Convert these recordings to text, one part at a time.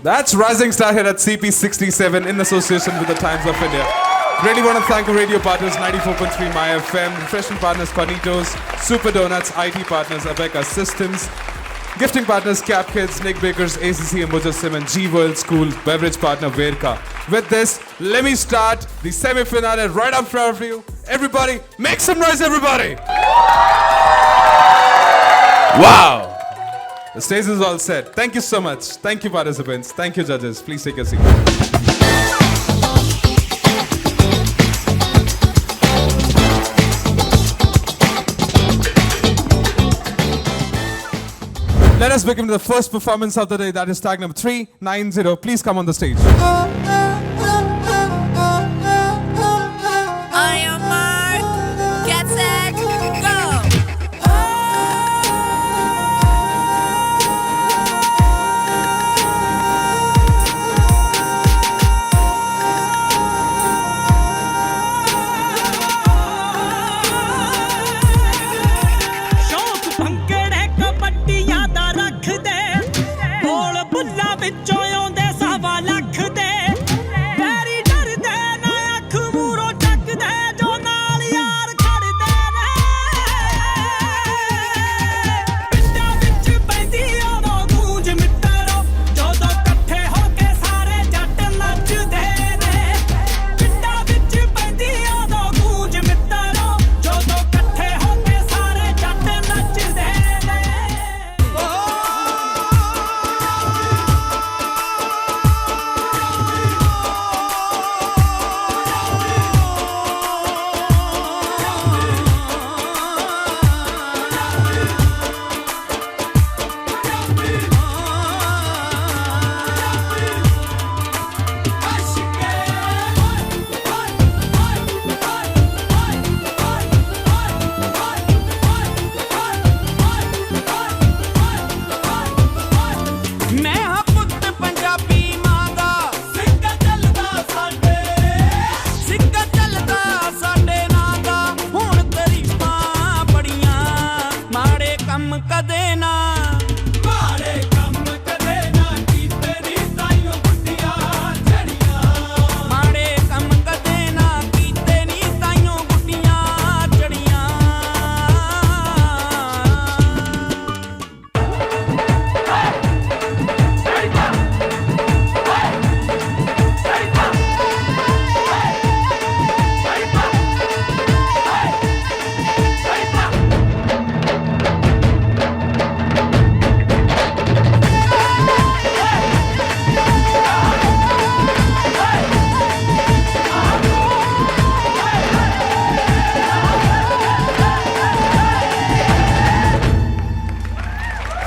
That's Rising Star here at CP67 in association with the Times of India. Really want to thank our radio partners 94.3 My FM, refreshment partners Cornitos, Super Donuts, IT partners Abeka Systems, gifting partners Cap Kids, Nick Bakers, ACC and Mujassim, and G World School, beverage partner Verka. With this, let me start the semi-finale right up front of you. Everybody, make some noise, everybody! Wow! The stage is all set. Thank you so much. Thank you, participants. Thank you, judges. Please take a seat. Let us begin with the first performance of the day. That is tag number 390. Please come on the stage.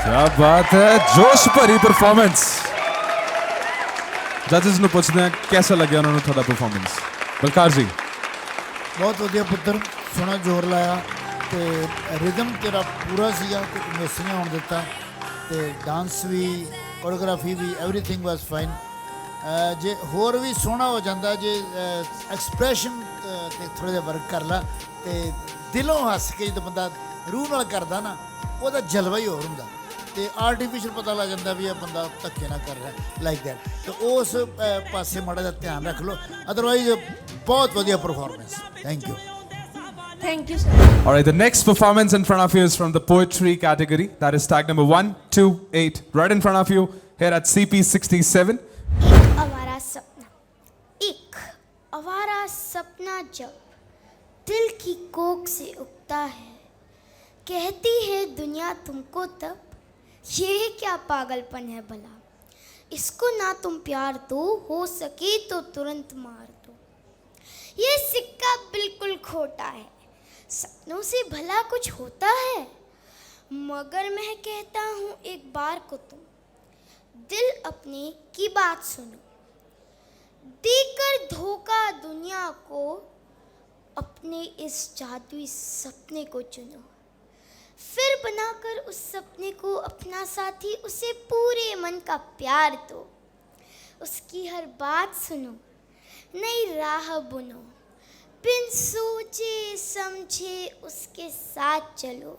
क्या बात है, जोश भरी performance. जजेस ਨੂੰ ਪੁੱਛਦੇ ਆ कैसा ਲੱਗਿਆ ਉਹਨਾਂ ਨੂੰ ਤੁਹਾਡਾ ਪਰਫਾਰਮੈਂਸ। ਬਲਕਾਰ ਜੀ ਬਹੁਤ ਵਧੀਆ ਪੁੱਤਰ, ਸੋਹਣਾ ਜ਼ੋਰ ਲਾਇਆ ਤੇ ਰਿਦਮ ਤੇਰਾ ਪੂਰਾ ਸੀਗਾ, ਕੋਈ ਮਿਸ ਨਹੀਂ ਹੋਣ ਦਿੱਤਾ ਤੇ ਡਾਂਸ ਵੀ, ਕੋਰੀਓਗ੍ਰਾਫੀ ਵੀ, ਐਵਰੀਥਿੰਗ ਵਾਸ ਫਾਈਨ। ਜੇ ਹੋਰ ਵੀ ਸੋਹਣਾ ਹੋ ਜਾਂਦਾ, ਜੇ ਐਕਸਪ੍ਰੈਸ਼ਨ ਤੇ ਥੋੜਾ ਜਿਹਾ ਵਰਕ ਕਰ ਲਾ ਤੇ ਦਿਲੋਂ ਹੱਸ ਕੇ ਜਦੋਂ ਬੰਦਾ ਰੂਹ ਨਾਲ ਕਰਦਾ ਨਾ, ਉਹਦਾ ਜਲਵਾ ਹੀ ਹੋਰ ਹੁੰਦਾ ਤੇ ਆਰਟੀਫੀਸ਼ੀਅਲ ਪਤਾ ਲੱਗ ਜਾਂਦਾ ਵੀ ਇਹ ਬੰਦਾ ਧੱਕੇ ਨਾਲ ਕਰ ਰਿਹਾ ਲਾਈਕ ਦੈਟ। ਤੇ ਉਸ ਪਾਸੇ ਮਾੜਾ ਜਿਹਾ ਧਿਆਨ ਰੱਖ ਲਓ, ਅਦਰਵਾਈਜ਼ ਬਹੁਤ ਵਧੀਆ performance. Thank you. Thank you, sir. All right, the next performance in front of you is from the poetry category. That is tag number 128, right in front of you here at CP67. एक आवारा सपना, एक आवारा सपना जब दिल की कोख से उगता है, कहती है दुनिया तुमको तब, ये क्या पागलपन है भला, इसको ना तुम प्यार दो, हो सके तो तुरंत मार दो। ये सिक्का बिल्कुल खोटा है, सपनों से भला कुछ होता है, मगर मैं कहता हूँ एक बार को तुम दिल अपने की बात सुनो, देकर धोखा दुनिया को अपने इस जादुई सपने को चुनो, फिर बनाकर उस सपने को अपना साथी, उसे पूरे मन का प्यार दो, उसकी हर बात सुनो, नई राह बुनो, बिन सोचे समझे उसके साथ चलो,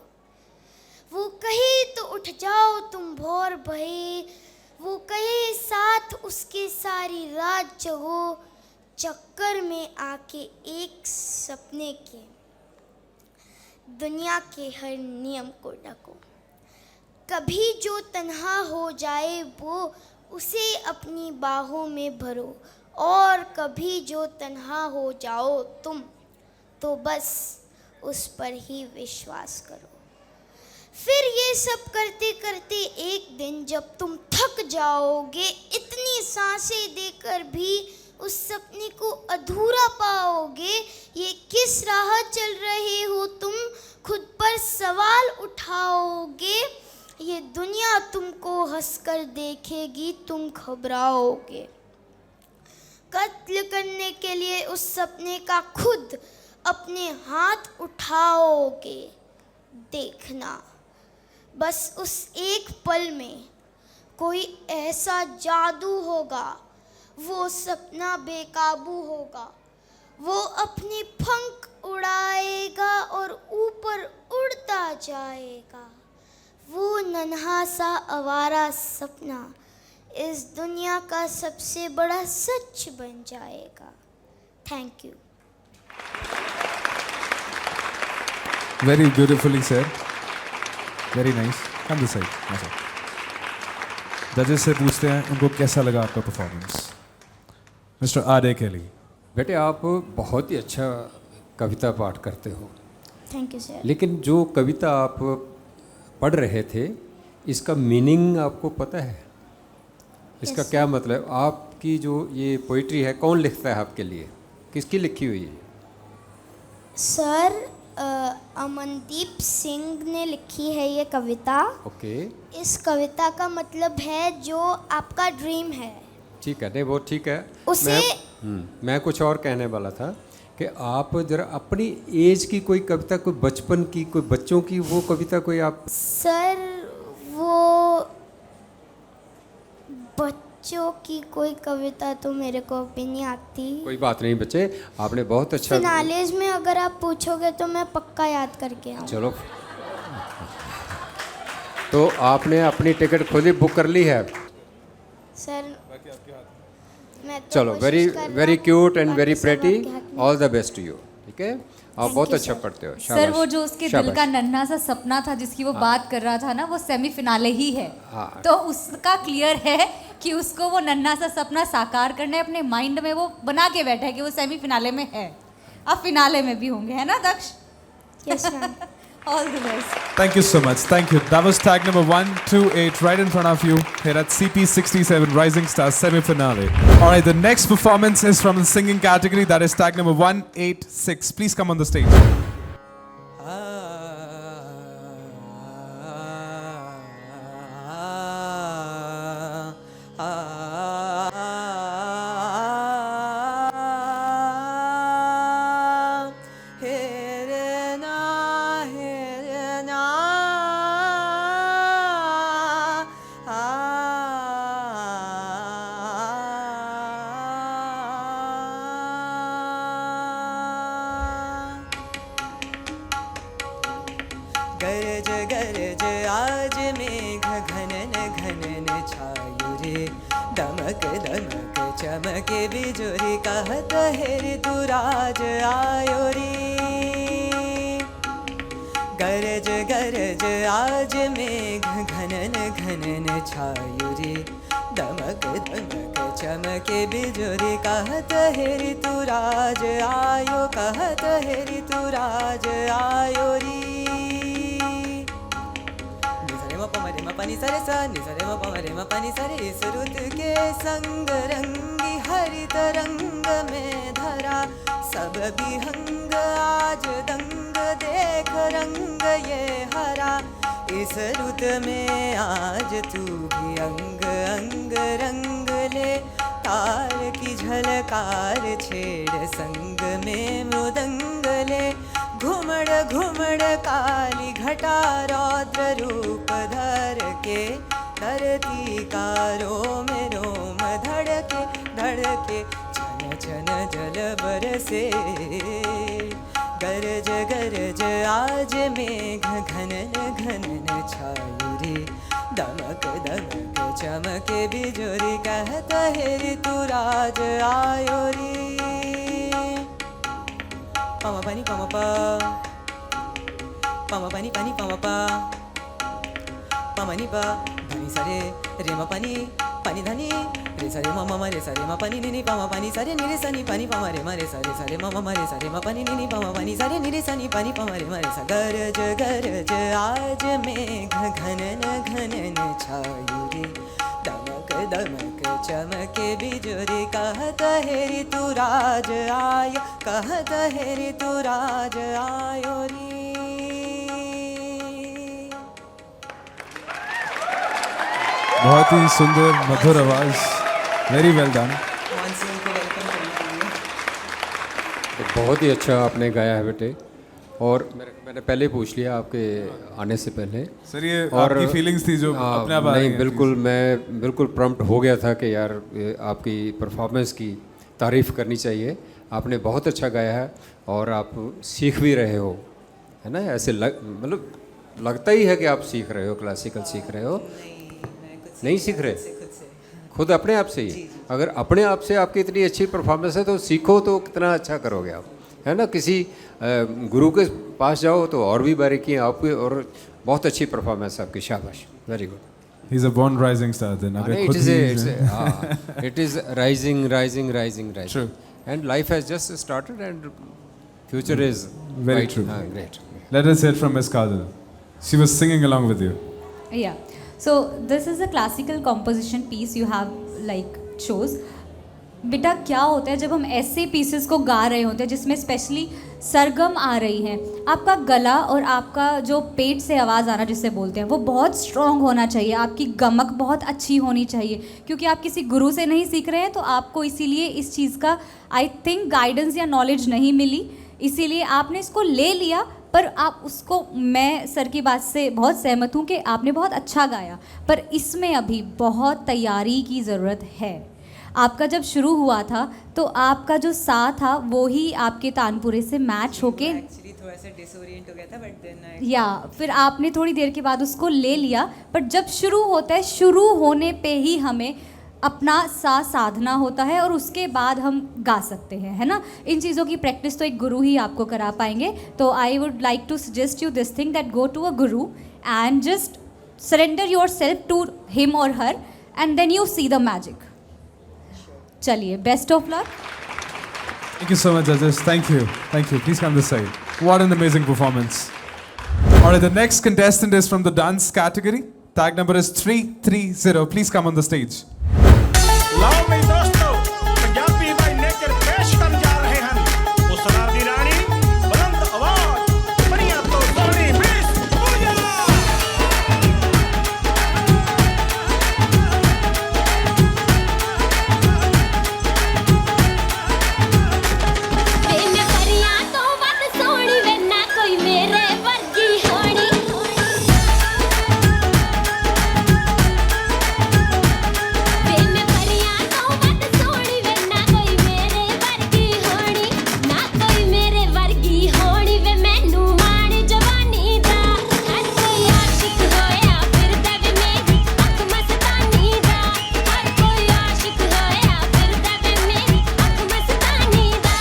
वो कहे तो उठ जाओ तुम भोर भये, वो कहे साथ उसके सारी रात जगो, चक्कर में आके एक सपने के दुनिया के हर नियम को ढको। कभी जो तन्हा हो जाए वो उसे अपनी बाहों में भरो, और कभी जो तन्हा हो जाओ तुम तो बस उस पर ही विश्वास करो। फिर ये सब करते करते एक दिन जब तुम थक जाओगे, इतनी सांसें देकर भी उस सपने को अधूरा पाओगे। ये किस राह चल रहे हो तुम, खुद पर सवाल उठाओगे। ये दुनिया तुमको हंसकर देखेगी, तुम घबराओगे। कत्ल करने के लिए उस सपने का खुद अपने हाथ उठाओगे। देखना बस उस एक पल में कोई ऐसा जादू होगा, वो सपना बेकाबू होगा। वो अपने पंख उड़ाएगा और ऊपर उड़ता जाएगा। वो नन्हा सा आवारा सपना इस दुनिया का सबसे बड़ा सच बन जाएगा। Thank you. Very beautifully said. Very nice. Come this side. जजेस से पूछते हैं उनको कैसा लगा आपका परफॉर्मेंस। मिस्टर आदे केली। बेटे आप बहुत ही अच्छा कविता पाठ करते हो, थैंक यू सर। लेकिन जो कविता आप पढ़ रहे थे इसका मीनिंग आपको पता है? इसका क्या मतलब? आपकी जो ये पोइट्री है कौन लिखता है आपके लिए, किसकी लिखी हुई है? सर अमनदीप सिंह ने लिखी है ये कविता। ओके। इस कविता का मतलब है जो आपका ड्रीम है। ठीक है, नहीं वो ठीक है। उसे मैं कुछ और कहने वाला था कि आप जरा अपनी एज की कोई कविता, कोई बचपन की, कोई बच्चों की वो कविता कोई आप। सर वो बच्चों की कोई कविता तो मेरे को भी नहीं आती। कोई बात नहीं बच्चे, आपने बहुत अच्छा। फिनालेज में अगर आप पूछोगे तो मैं पक्का याद करके आऊँ। चलो, तो आपने अपनी टिकट खुद ही बुक कर ली है? सर मैं तो चलो, कोशिश वेरी कर रहा वेरी हूँ, क्यूट एंड बाकी वेरी सब प्रेटी। आपके हाथ में। All the best to you. ठीक है, आप बहुत you, अच्छा sir. पढ़ते हो। सर शाबाश, वो जो उसके दिल शाबाश। का नन्हा सा सपना था जिसकी वो बात कर रहा था ना, वो सेमी फिनाले ही है। हाँ। तो उसका क्लियर है कि उसको वो नन्हा सा सपना साकार करना है, अपने माइंड में वो बना के बैठा है कि वो सेमी फिनाले में है। अब फिनाले में भी होंगे, है ना दक्ष? Yes, ma'am. All the best. Thank you so much. Thank you. That was tag number 128 right in front of you here at CP67 Rising Stars semi-finale. All right, the next performance is from the singing category. That is tag number 186. Please come on the stage. गरज गरज आज मेघ घनन घनन छायो रे, दमक दमक चमके बिजुरी कहत हेरि तू राज आयो रे। गरज गरज आज मेघ घनन घनन छायो रे, दमक दमक चमके बिजुरी कहत हेरि तू राज आयो, कहत हेरि तू राज आयो रे। पमरे म पनि सरे सा निसरे म पमरे म पनि सरे, इस रुत के संग रंगी हरित रंग में धरा, सब विहंग आज दंग देख रंग ये हरा। इस रुत में आज तू भी अंग अंग रंग ले, तार की झलकार छेड़ संग में मृदंग ले। घुमड़ घुमड़ काली घटा रौद्र रूप धर के, धरती का रोम रोम धड़के धड़के, छन छन जल बरसे। गरज गरज आज मेघ घनन घनन छायो रे, दमक दमक चमके बिजुरी कहता है ऋतु राज आयो रे पम पनि पम प पम पनि पनि पम प पमनि प धनि सरे रे म पनि पनि धनि रे सरे म म रे सरे म पनि नि पम पनि सरे नि रे सनि पनि पम रे म रे सरे म म रे सरे म पनि नि पम पनि सरे नि रे सनि पनि पम रे म रे स गरज गरज आज मेघ घनन घनन छायो रे दमक दमक चमके बिजुरी कहत है ऋतु राज आयो कहत है ऋतु राज आयो रे बहुत ही सुंदर मधुर आवाज, वेरी वेल डन। मानसून को वेलकम करने के लिए तो बहुत ही अच्छा आपने गाया है बेटे। और मैंने पहले पूछ लिया आपके आने से पहले। सर ये आपकी फीलिंग्स थी जो अपने आप आ रही नहीं, हैं। बिल्कुल मैं बिल्कुल प्रॉम्प्ट हो गया था कि यार ये आपकी परफॉर्मेंस की तारीफ़ करनी चाहिए। आपने बहुत अच्छा गाया है और आप सीख भी रहे हो, है ना? ऐसे मतलब लगता ही है कि आप सीख रहे हो, क्लासिकल सीख रहे हो। नहीं सीख रहे खुद अपने आप से ही। अगर अपने आप से आपकी इतनी अच्छी परफॉर्मेंस है तो सीखो तो कितना अच्छा करोगे आप, है ना? किसी गुरु के पास जाओ तो और भी बारीकियाँ आपकी, और बहुत अच्छी परफॉर्मेंस आपकी, शाबाश, very good. He is a born rising star then. It is rising True. And life has just started and future is Very true. Great. Let us hear from Miss Kajal. She was singing along with you. Yeah. So this is a classical composition piece you have like chose. बेटा क्या होता है जब हम ऐसे pieces को गा रहे होते हैं जिसमें स्पेशली सरगम आ रही हैं, आपका गला और आपका जो पेट से आवाज़ आना जिसे बोलते हैं वो बहुत स्ट्रॉन्ग होना चाहिए, आपकी गमक बहुत अच्छी होनी चाहिए। क्योंकि आप किसी गुरु से नहीं सीख रहे हैं तो आपको इसीलिए इस चीज़ का आई थिंक गाइडेंस या नॉलेज नहीं मिली, इसीलिए आपने इसको ले लिया। पर आप उसको, मैं सर की बात से बहुत सहमत हूँ कि आपने बहुत अच्छा गाया, पर इसमें अभी बहुत तैयारी की ज़रूरत है। आपका जब शुरू हुआ था तो आपका जो सा था वो ही आपके तानपुरे से मैच होके एक्चुअली थोड़ा सा डिसोरिएंट हो गया था, बट देन या फिर आपने थोड़ी देर के बाद उसको ले लिया। बट जब शुरू होता है, शुरू होने पे ही हमें अपना सा साधना होता है और उसके बाद हम गा सकते हैं, है ना? इन चीज़ों की प्रैक्टिस तो एक गुरु ही आपको करा पाएंगे। तो I would like to suggest you this thing that go to a guru and just surrender your self to him or her and then you see the magic. चलिए, best of luck. Thank you so much, judges. Thank you. Thank you. Please come this side. What an amazing performance. All right, the next contestant is from the dance category. Tag number is 330. Please come on the stage. ਲਾਓ ਮੇਰੇ ਦੋਸਤੋ Punjabi by nature ਪੇਸ਼ ਕਰਨ ਜਾ ਰਹੇ ਹਨ ਉਸ ਰਾਤ ਦੀ ਰਾਣੀ ਬੁਲੰਦ ਆਵਾਜ਼ ਬੜੀਆਂ ਤੋਂ ਸੋਹਣੀ ਬੇਸ ਪੂਜਾ ਵੇ परियां तो वध सोहनी वे ना कोई मेरे वर्गी होनी वे परियां तो वध सोहनी वे ना कोई मेरे वर्गी होनी ना कोई मेरे वर्गी होनी वे मैनू माण जवानी दा हर कोई आशिक होया फिरदा वे मेरी अख मस्तानी दा हर कोई आशिक होया फिरदा वे मेरी अख मस्तानी दा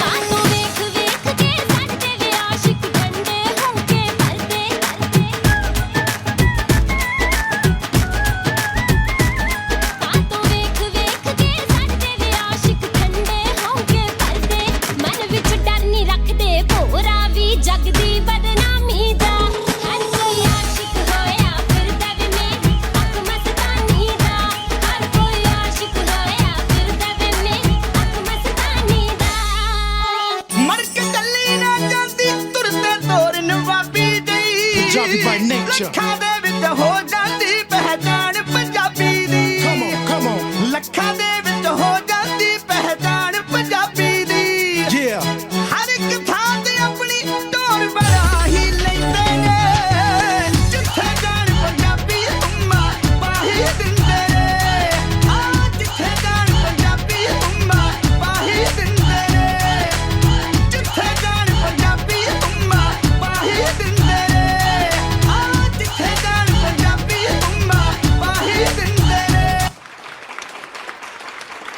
कातों वेख वेख के सटदे वे आशिक ठंडे होके भरदे कातों वेख वेख के सटदे वे आशिक ठंडे होके भरदे मन विच डर नहीं रखदे भोरा भी जग दी बदनामी दा हर कोई आशिक होया फिरदा वे मेरी अख मस्तानी दा हर कोई आशिक होया फिरदा वे मेरी अख मस्तानी दा ਮਰ ਕੇ ਚੱਲੀ ਨਾ ਜਾਂਦੀ ਤੁਰਦੇ ਤੋਰ ਨਵਾਬੀ ਦੀ ਪੰਜਾਬੀ ਬਾਈ ਨੇਚਰ ਲੱਖਾਂ ਦੇ ਵਿੱਚ ਹੋ ਜਾਂਦੀ ਪਹਿਚਾਨ ਪੰਜਾਬੀ ਦੀ come on ਲੱਖਾਂ ਦੇ ਵਿੱਚ ਹੋ ਜਾਂਦੀ ਪਹਿਚਾਨ ਪੰਜਾਬੀ ਦੀ ਹਰ ਇੱਕ ਥਾਂ ਤੇ ਆਪਣੀ ਢੋਲ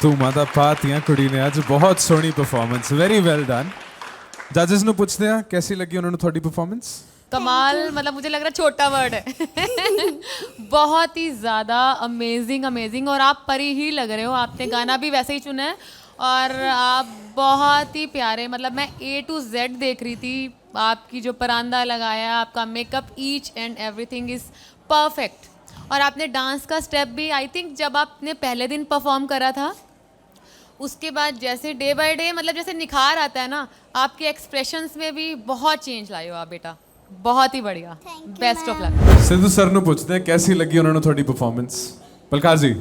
ਤੂੰ ਮਾਤਾ ਪਾਤੀਆਂ ਕੁੜੀ ਨੇ ਅੱਜ ਬਹੁਤ ਸੋਹਣੀ ਪਰਫਾਰਮੈਂਸ ਵੈਰੀ ਵੈਲ ਡਨ ਜੱਜਸ ਨੂੰ ਪੁੱਛਦੇ ਆ कैसी लगी ਉਹਨਾਂ ਨੂੰ ਤੁਹਾਡੀ ਪਰਫਾਰਮੈंस कमाल मतलब मुझे लग रहा है छोटा वर्ड है बहुत ही ज़्यादा अमेजिंग और आप परी ही लग रहे हो आपने गाना भी वैसे ही चुना है और आप बहुत ही प्यारे मतलब मैं A to Z देख रही थी आपकी जो परांदा लगाया आपका makeup each and everything is perfect और आपने डांस का स्टेप भी आई थिंक जब आपने पहले दिन परफॉर्म करा था उसके बाद जैसे डे बाय डे मतलब जैसे निखार आता है ना आपके एक्सप्रेशंस में भी बहुत चेंज लाए हो आप बेटा बहुत ही बढ़िया best of luck Sidhu sir ਨੂੰ ਪੁੱਛਦੇ ਆ कैसी लगी ਉਹਨਾਂ ਨੂੰ ਤੁਹਾਡੀ ਪਰਫਾਰਮੈਂਸ ਬਲਕਾਰ ਜੀ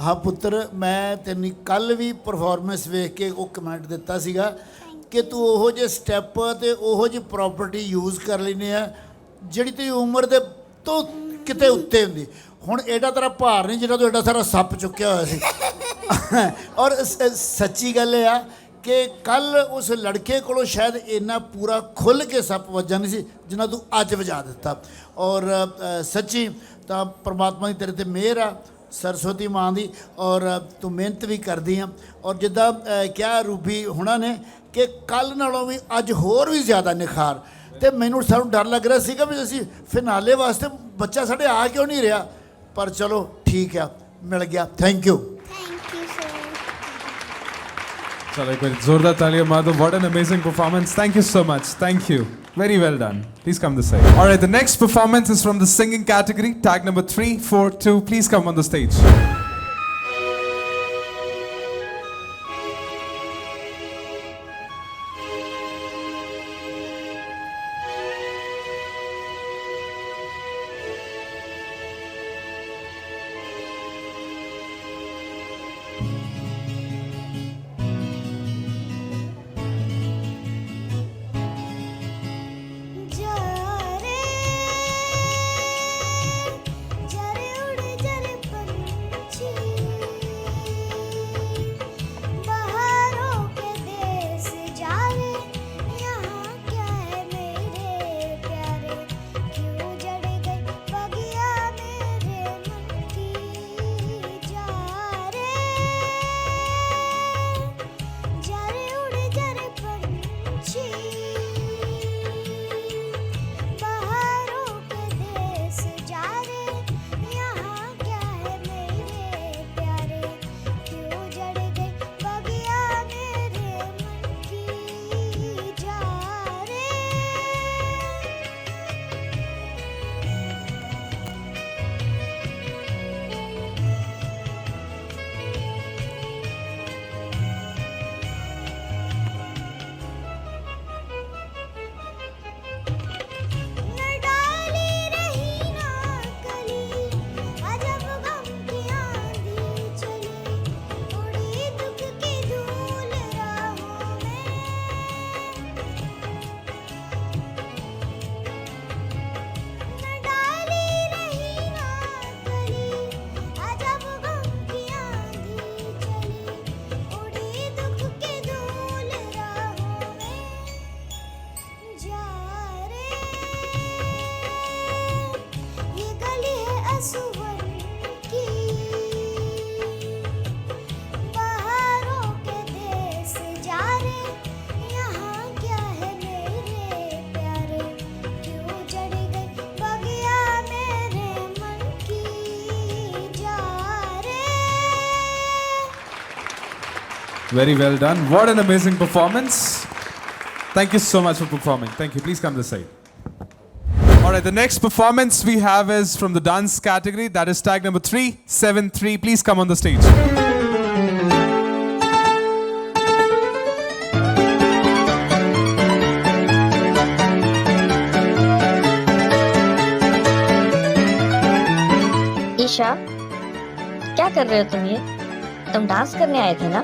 ਹਾਂ ਪੁੱਤਰ ਮੈਂ ਤੈਨੂੰ ਕੱਲ ਵੀ ਪਰਫਾਰਮੈਂਸ ਵੇਖ ਕੇ ਉਹ ਕਮੈਂਟ ਦਿੱਤਾ ਸੀਗਾ ਕਿ ਤੂੰ ਉਹੋ ਜਿਹੇ ਸਟੈਪ ਤੇ ਉਹੋ ਜਿਹੀ ਪ੍ਰੋਪਰਟੀ ਯੂਜ਼ ਕਰ ਲੈਨੇ ਆ ਜਿਹੜੀ ਤੇਰੀ ਉਮਰ ਦੇ ਤੋਂ ਕਿਤੇ ਉੱਤੇ ਹੁੰਦੀ ਹੁਣ ਐਡਾ ਤੇਰਾ ਭਾਰ ਨਹੀਂ ਜਿਹੜਾ ਤੂੰ ਐਡਾ ਸਾਰਾ ਸੱਪ ਚੁੱਕਿਆ ਹੋਇਆ ਸੀ ਔਰ ਸੱਚੀ ਗੱਲ ਇਹ ਆ ਕਿ ਕੱਲ ਉਸ ਲੜਕੇ ਕੋਲੋਂ ਸ਼ਾਇਦ ਇੰਨਾ ਪੂਰਾ ਖੁੱਲ੍ਹ ਕੇ ਸੱਪ ਵੱਜਾ ਨਹੀਂ ਸੀ ਜਿੰਨਾ ਤੂੰ ਅੱਜ ਵਜਾ ਦਿੱਤਾ ਔਰ ਸੱਚੀ ਤਾਂ ਪ੍ਰਮਾਤਮਾ ਦੀ ਤੇਰੇ ਤੇ ਮਿਹਰ ਆ ਸਰਸਵਤੀ ਮਾਂ ਦੀ ਔਰ ਤੂੰ ਮਿਹਨਤ ਵੀ ਕਰਦੀ ਆ ਔਰ ਜਿੱਦਾਂ ਕਿਹਾ ਰੂਬੀ ਹੁਣਾਂ ਨੇ ਕਿ ਕੱਲ ਨਾਲੋਂ ਵੀ ਅੱਜ ਹੋਰ ਵੀ ਜ਼ਿਆਦਾ ਨਿਖਾਰ ਤੇ ਮੈਨੂੰ ਸਾਨੂੰ ਡਰ ਲੱਗ ਰਿਹਾ ਸੀਗਾ ਵੀ ਅਸੀਂ ਫਿਨਾਲੇ ਵਾਸਤੇ ਬੱਚਾ ਸਾਡੇ ਆ ਕਿਉਂ ਨਹੀਂ ਰਿਹਾ ਪਰ ਚਲੋ ਠੀਕ ਆ ਮਿਲ ਗਿਆ ਥੈਂਕ ਯੂ चलो एक बार जोरदार तालियां मार दो what an amazing performance thank you so much thank you very well done please come this side all right the next performance is from the singing category tag number 342 please come on the stage Very well done. What an amazing performance. Thank you so much for performing. Thank you. Please come this side. All right, the next performance we have is from the dance category. That is tag number 373. Please come on the stage. Isha, क्या कर रहे हो तुम ये? तुम dance करने आए थे ना?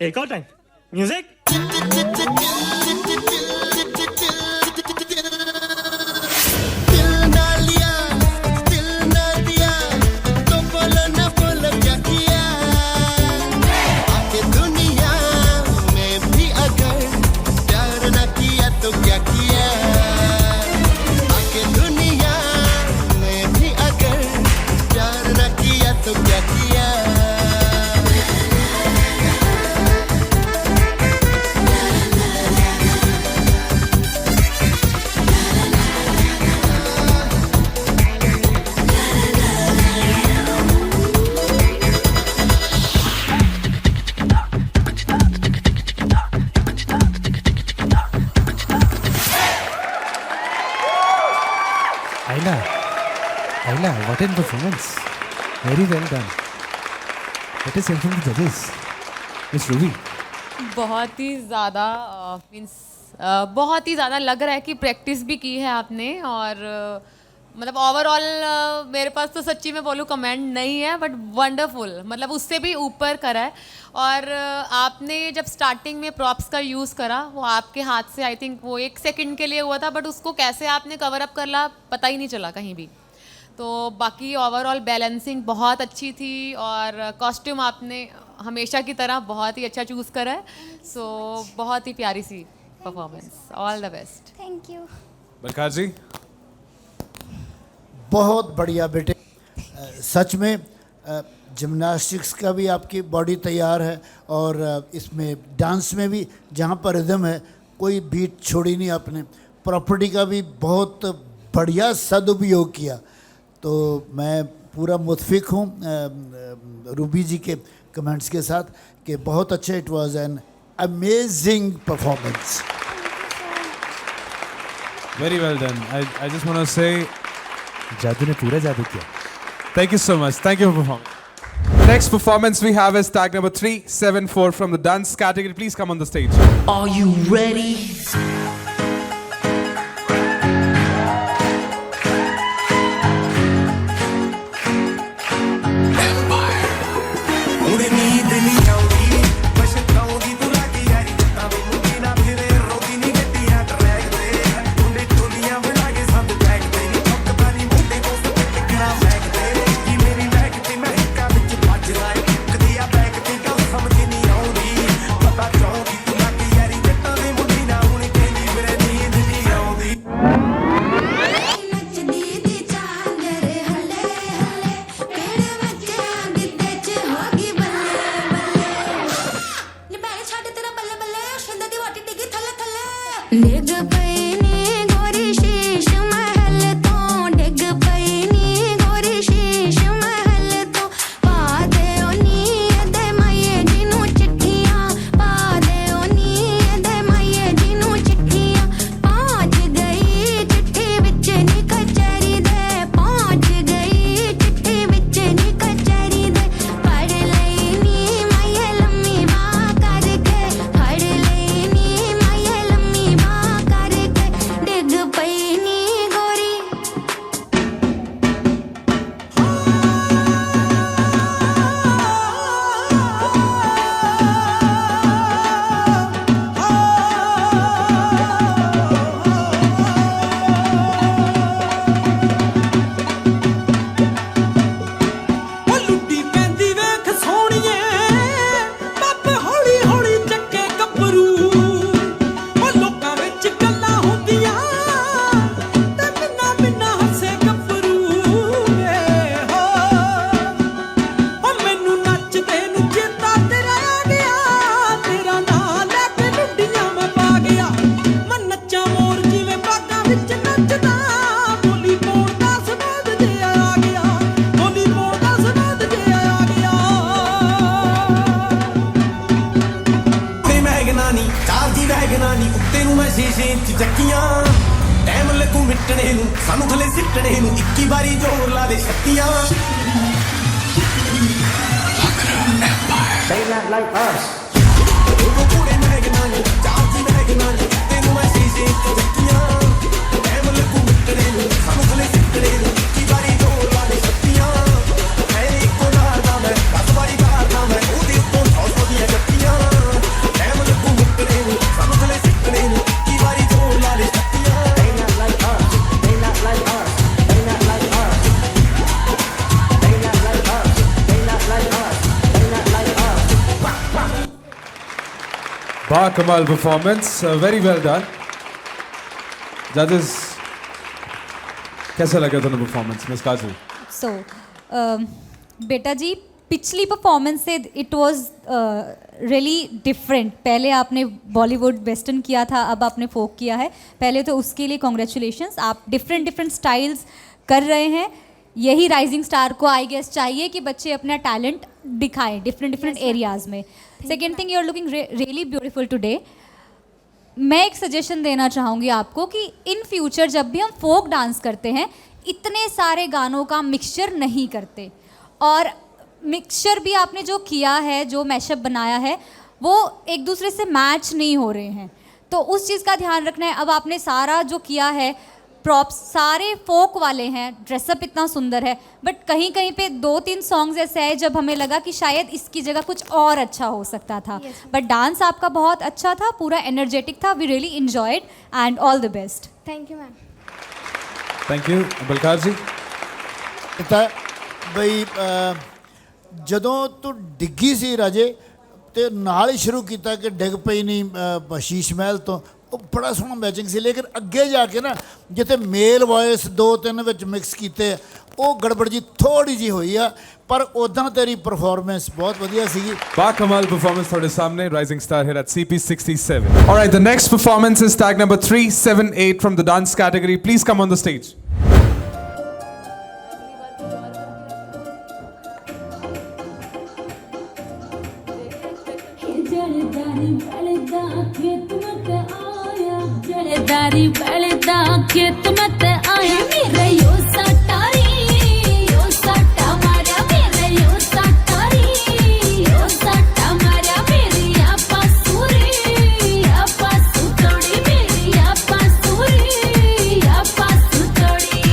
एक और time music. Ayla, what in performance. Very well done. What is saying from the judges? Miss Ruby. बहुत ही ज़्यादा बहुत ही ज़्यादा लग रहा है कि प्रैक्टिस भी की है आपने और मतलब ओवरऑल मेरे पास तो सच्ची में बोलूँ कमेंट नहीं है बट वंडरफुल मतलब उससे भी ऊपर करा है और आपने जब स्टार्टिंग में प्रॉप्स का यूज़ करा वो आपके हाथ से आई थिंक वो 1 सेकंड के लिए हुआ था बट उसको कैसे आपने कवर अप कर ला पता ही नहीं चला कहीं भी। तो बाकी ओवरऑल बैलेंसिंग बहुत अच्छी थी और कॉस्ट्यूम आपने हमेशा की तरह बहुत ही अच्छा चूज़ करा है। सो बहुत ही प्यारी सी performance. All the best. Thank you. Balkar ji बहुत बढ़िया बेटे। सच में जिम्नास्टिक्स का भी आपकी बॉडी तैयार है और इसमें डांस में भी जहाँ पर रिदम है कोई बीट छोड़ी नहीं आपने। प्रॉपर्टी का भी बहुत बढ़िया सदुपयोग किया। तो मैं पूरा मुतफिक हूँ रूबी जी के कमेंट्स के साथ कि बहुत अच्छा। It was an amazing performance. Very well done. I just want to say जादू ने पूरा जादू किया। thank you so much. Thank you for performing. Next performance we have is tag number 374 from the dance category. Please come on the stage. Are you ready? Ba Kamal performance, very well done. Judges, कैसा लगा तुम्हें performance, Miss Kajal? सो बेटा जी पिछली performance से it was really different. पहले आपने Bollywood western किया था, अब आपने फोक किया है. पहले तो उसके लिए कॉन्ग्रेचुलेशंस. आप डिफरेंट स्टाइल्स कर रहे हैं. यही राइजिंग स्टार को आई गेस चाहिए कि बच्चे अपना टैलेंट दिखाएं डिफरेंट एरियाज़ में. Second thing, you are looking really beautiful today. मैं एक सजेशन देना चाहूँगी आपको कि इन फ्यूचर जब भी हम फोक डांस करते हैं इतने सारे गानों का मिक्सचर नहीं करते. और मिक्सचर भी आपने जो किया है, जो मैशअप बनाया है, वो एक दूसरे से मैच नहीं हो रहे हैं. तो उस चीज़ का ध्यान रखना है. अब आपने सारा जो किया है, प्रॉप्स सारे फोक वाले हैं, ड्रेसअप इतना सुंदर है, बट कहीं कहीं पे 2-3 सॉन्ग्स ऐसे आए जब हमें लगा कि शायद इसकी जगह कुछ और अच्छा हो सकता था. बट डांस आपका बहुत अच्छा था, पूरा एनर्जेटिक था. We really enjoyed and all the best. Thank you ma'am. Thank you. Balkar ji? ਤਾਂ ਬਈ ਜਦੋਂ ਤੂੰ ਡਿੱਗੀ ਸੀ ਰਾਜੇ ਤੇ ਨਾਲ ਹੀ ਸ਼ੁਰੂ ਕੀਤਾ ਕਿ ਡਿੱਗ ਪਈ ਨਹੀਂ ਸ਼ੀਸ਼ ਮਹਿਲ ਤੋਂ, ਉਹ ਬੜਾ ਸੋਹਣਾ ਮੈਚਿੰਗ ਸੀ. ਲੇਕਿਨ ਅੱਗੇ ਜਾ ਕੇ ਨਾ ਜਿੱਥੇ ਮੇਲ ਵੌਇਸ 2-3 ਵਿੱਚ ਮਿਕਸ ਕੀਤੇ, ਉਹ ਗੜਬੜ ਜੀ ਥੋੜੀ ਜੀ ਹੋਈ ਆ. ਪਰ ਉਦਾਂ ਤੇਰੀ ਪਰਫਾਰਮੈਂਸ ਬਹੁਤ ਵਧੀਆ ਸੀਗੀ. Ba Kamal performance ਤੁਹਾਡੇ ਸਾਹਮਣੇ, rising star here at CP67. All right, the next performance is tag number 378 from the dance category. Please come on the stage. जलदारी बलदा खेत मत आया मेरा यो सटारी यो सटा मारा मेरा यो सटारी यो सटा मारा मेरी आपा सुरी आपा सुतोड़ी मेरी आपा सुरी आपा सुतोड़ी.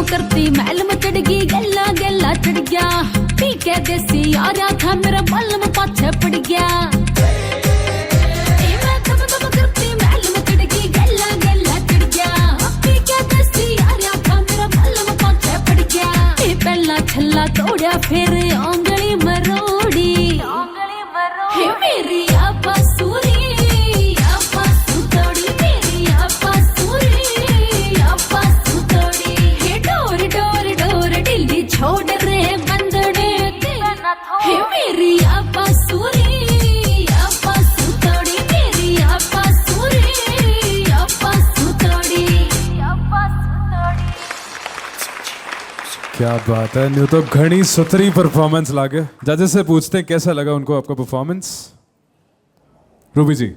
करती महल में चढ़ गई गल्ला गल्ला चढ़ गया. पी के देसी यारा था मेरा बल में पाछे पड़ गया. मैं दम दम करती महल में चढ़ गई गल्ला गल्ला चढ़ गया. पी के देसी यारा था मेरा बल में पाछे पड़ गया. पहला छल्ला तोड़ा फिर आंगली मरोड़ी मेरी आपा सूरी छोड़ रहे बंदड़े हे मेरी आपा सूरी आपा सुतोड़ी मेरी आपा सूरी आपा सुतोड़ी आपा सुतोड़ी. क्या बात है, न्यू तो घनी सुथरी परफॉर्मेंस लागे. जजेस से पूछते हैं कैसा लगा उनको आपका परफॉर्मेंस. रूबी जी?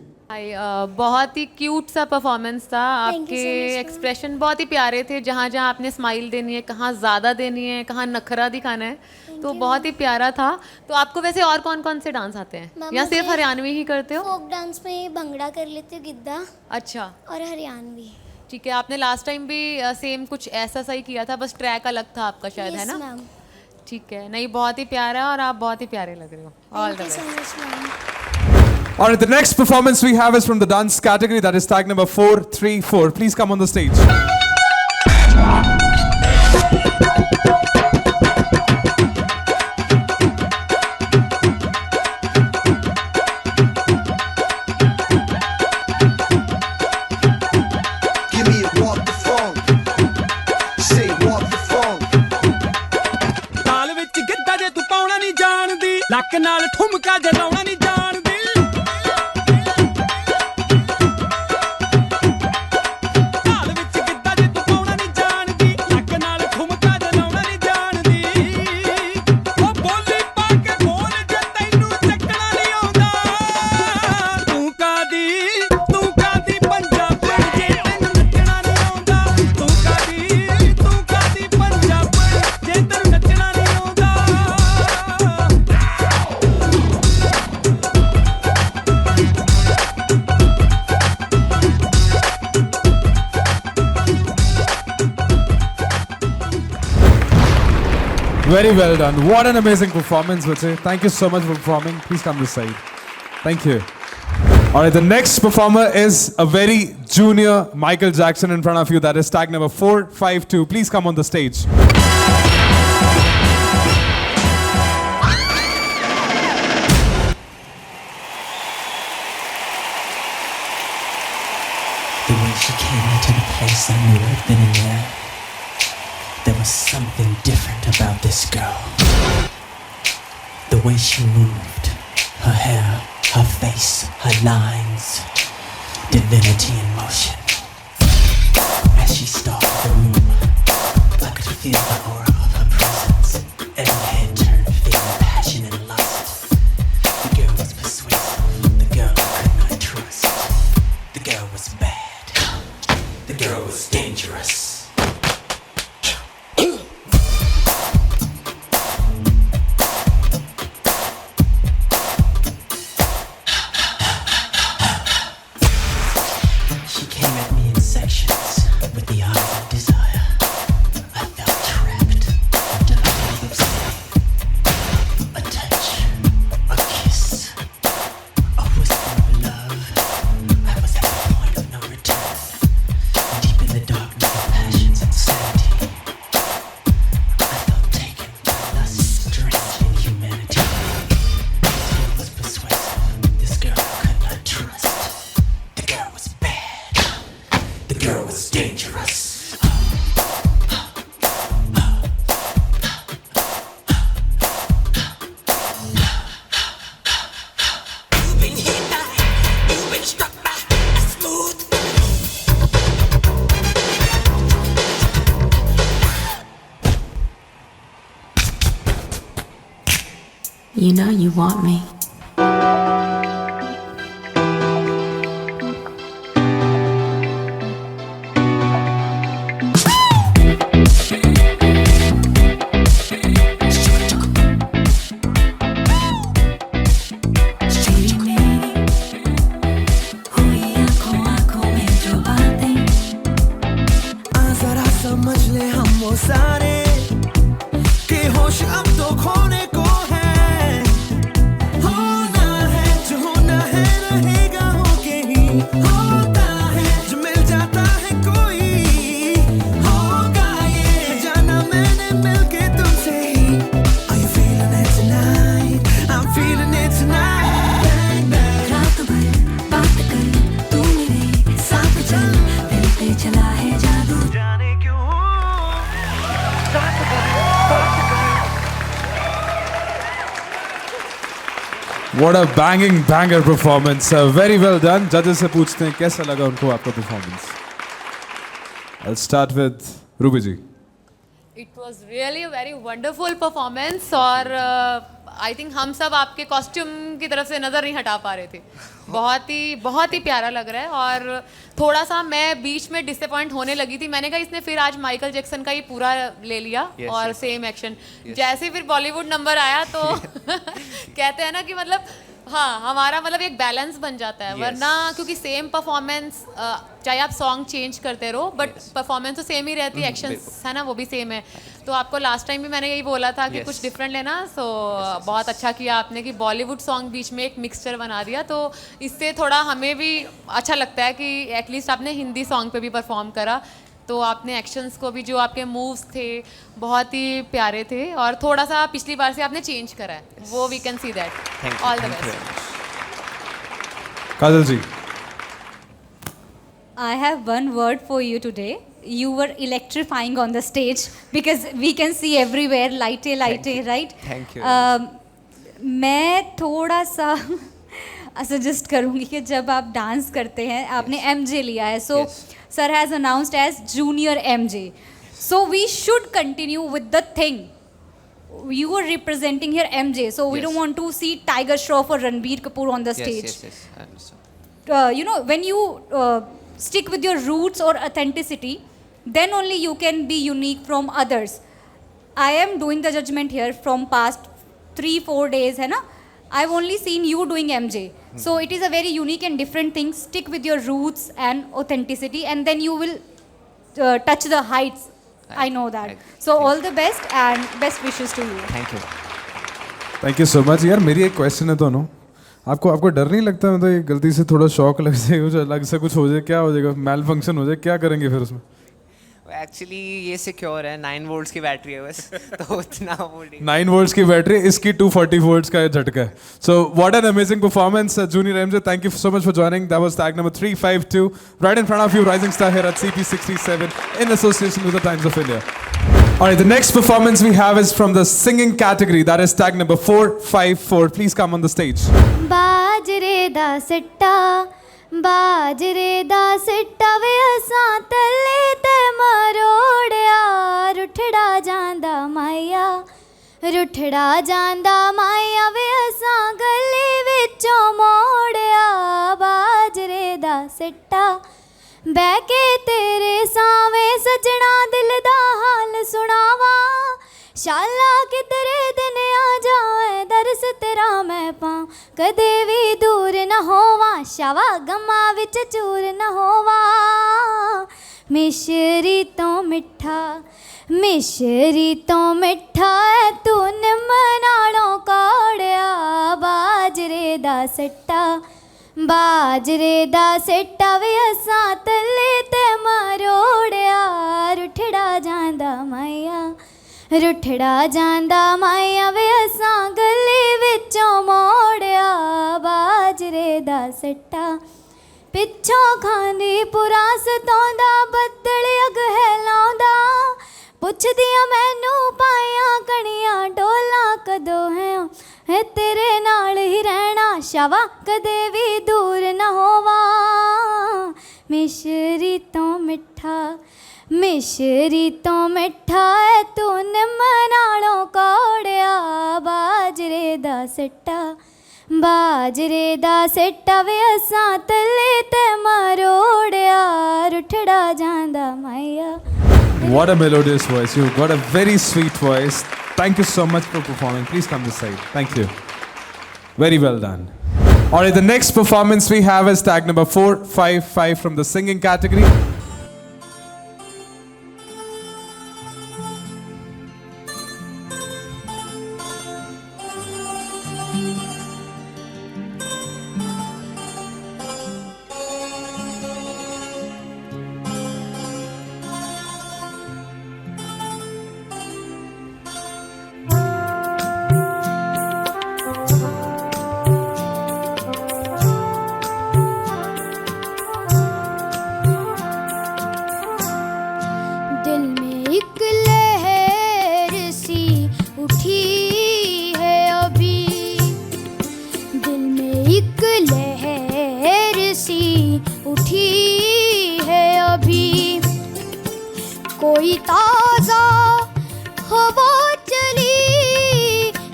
बहुत ही क्यूट सा परफॉर्मेंस था. आपके एक्सप्रेशन बहुत ही प्यारे थे. जहाँ जहाँ आपने स्माइल देनी है, कहाँ ज़्यादा देनी है, कहाँ नखरा दिखाना है, तो बहुत ही प्यारा था. तो आपको वैसे और कौन कौन से डांस आते हैं, या सिर्फ हरियाणवी ही करते हो? फोक डांस में भंगड़ा कर लेते हो, गिद्दा. अच्छा. और हरियाणवी. ठीक है. आपने लास्ट टाइम भी सेम कुछ ऐसा सा ही किया था, बस ट्रैक अलग था आपका शायद, है ना? ठीक है. नहीं, बहुत ही प्यारा, और आप बहुत ही प्यारे लग रहे हो. All the best. All right, the next performance we have is from the dance category, that is tag number 434. Please come on the stage. Give me a walk the phone. Say walk the phone. ਤਾਲ ਵਿੱਚ ਗਿੱਧਾ ਜੇ ਤੂੰ ਪਾਉਣਾ ਨਹੀਂ ਜਾਣਦੀ, ਲੱਕ ਨਾਲ ਠੁਮਕਾ ਜੇ ਲਾਉਣਾ ਨਹੀਂ ਜਾਣਦੀ. Very well done. What an amazing performance, Vijay. Thank you so much for performing. Please come this side. Thank you. All right, the next performer is a very junior Michael Jackson in front of you. That is tag number 452. Please come on the stage. The way she came into the place, I knew I'd been in there. There was something different about this girl. The way she moved, her hair, her face, her lines, divinity in motion. As she stalked the room, I could feel the aura of her presence. Every head turned, feeling passion and lust. The girl was persuasive, the girl I could not trust. The girl was bad, the girl was dangerous. You know you want me. What a banging banger performance. Very well done. Judges से पूछते हैं कैसा लगा उनको आपका performance. I'll start with Ruby ji. It was really a very wonderful performance और I think हम सब आपके कॉस्ट्यूम की तरफ से नज़र नहीं हटा पा रहे थे. बहुत ही प्यारा लग रहा है और थोड़ा सा मैं बीच में डिसअपॉइंट होने लगी थी. मैंने कहा इसने फिर आज माइकल जैक्सन का ही पूरा ले लिया और सेम एक्शन. जैसे फिर बॉलीवुड नंबर आया तो कहते हैं ना कि मतलब हाँ हमारा मतलब एक बैलेंस बन जाता है. वरना क्योंकि सेम परफॉर्मेंस चाहे आप सॉन्ग चेंज करते रहो बट परफॉर्मेंस तो सेम ही रहती है. एक्शन है ना वो भी सेम है. तो आपको लास्ट टाइम भी मैंने यही बोला था कि कुछ डिफरेंट लेना. सो बहुत अच्छा किया आपने कि बॉलीवुड सॉन्ग बीच में एक मिक्सचर बना दिया. तो इससे थोड़ा हमें भी अच्छा लगता है कि एटलीस्ट आपने हिंदी सॉन्ग पे भी परफॉर्म करा. तो आपने एक्शंस को भी जो आपके मूव्स थे बहुत ही प्यारे थे और थोड़ा सा पिछली बार से आपने चेंज करा है. वो we can see that. All the best. Kajal ji. I have one word for you today. You were electrifying on the stage because we can see everywhere lighte, right? Thank you. मैं थोड़ा सा सजेस्ट करूँगी कि जब आप डांस करते हैं आपने MJ लिया है. So sir has announced as junior MJ. So we should continue with the thing. You were representing here MJ. So we don't want to see Tiger Shroff or Ranbir Kapoor on the stage. Yes, I understand. You know, when you stick with your roots or authenticity, then only you can be unique from others. I am doing the judgment here from past 3-4 days, है ना? I've only seen you doing MJ. So it is a very unique and different thing. Stick with your roots and authenticity, and then you will touch the heights. I know that. So all the best and best wishes to you. Thank you. Thank you so much. यार मेरी एक question है दोनों. आपको डर नहीं लगता मतलब ये गलती से थोड़ा शॉक लग जाए, कुछ अलग से कुछ हो जाए, क्या हो जाएगा, मैल फंक्शन हो जाए, क्या करेंगे फिर उसमें? एक्चुअली ये सिक्योर है, 9 वोल्ट्स की बैटरी है बस, तो उतना वोल्टेज। 9 वोल्ट्स की बैटरी, इसकी 240 वोल्ट्स का झटका है. So what an amazing performance, Junior MJ. Thank you so much for joining. That was tag number 352, right in front of you, rising star here at CP67 in association with the Times of India. All right, the next performance we have is from the singing category. That is tag number 454. Please come on the stage. बाजरे दा सिट्टा बाजरे दा सिट्टा वे असां तले ते मरोड़िया रुठड़ा जांदा माया रुठड़ा जांदा माया वे असां गली विचों मोड़िया बाजरे दा सिट्टा बह के तेरे सावे सजना दिल दा हाल सुनावा शाला किधरे दिन आ जाए दरस तेरा मैं पाऊं कदे भी दूर न होवा शावा गमा विच चूर न होवा मिश्री तो मिठा है तू निम नालों कौड़िया बाजरे दा सिट्टा वे असां तले ते मरोड़िया रुठड़ा जांदा माया वे असां गली विचों मोड़िया बाजरे दा सिट्टा पिछों खांदी पुरा सतौंदा बदल अग है लाउंदा पुछदियां मैनू पाया कणियां डोला कदों है तेरे नाल ही रहना शावा कदे भी दूर न होवा मिश्री तो मिठा है तू निम नालों कौड़िया बाजरे दा सिट्टा वे असां तले ते मरोड़िया रुठड़ा जांदा माया. What a melodious voice. You've got a very sweet voice. Thank you so much for performing. Please come this side. Thank you. Very well done. All right, the next performance we have is tag number 455 from the singing category. कोई ताजा हवा चली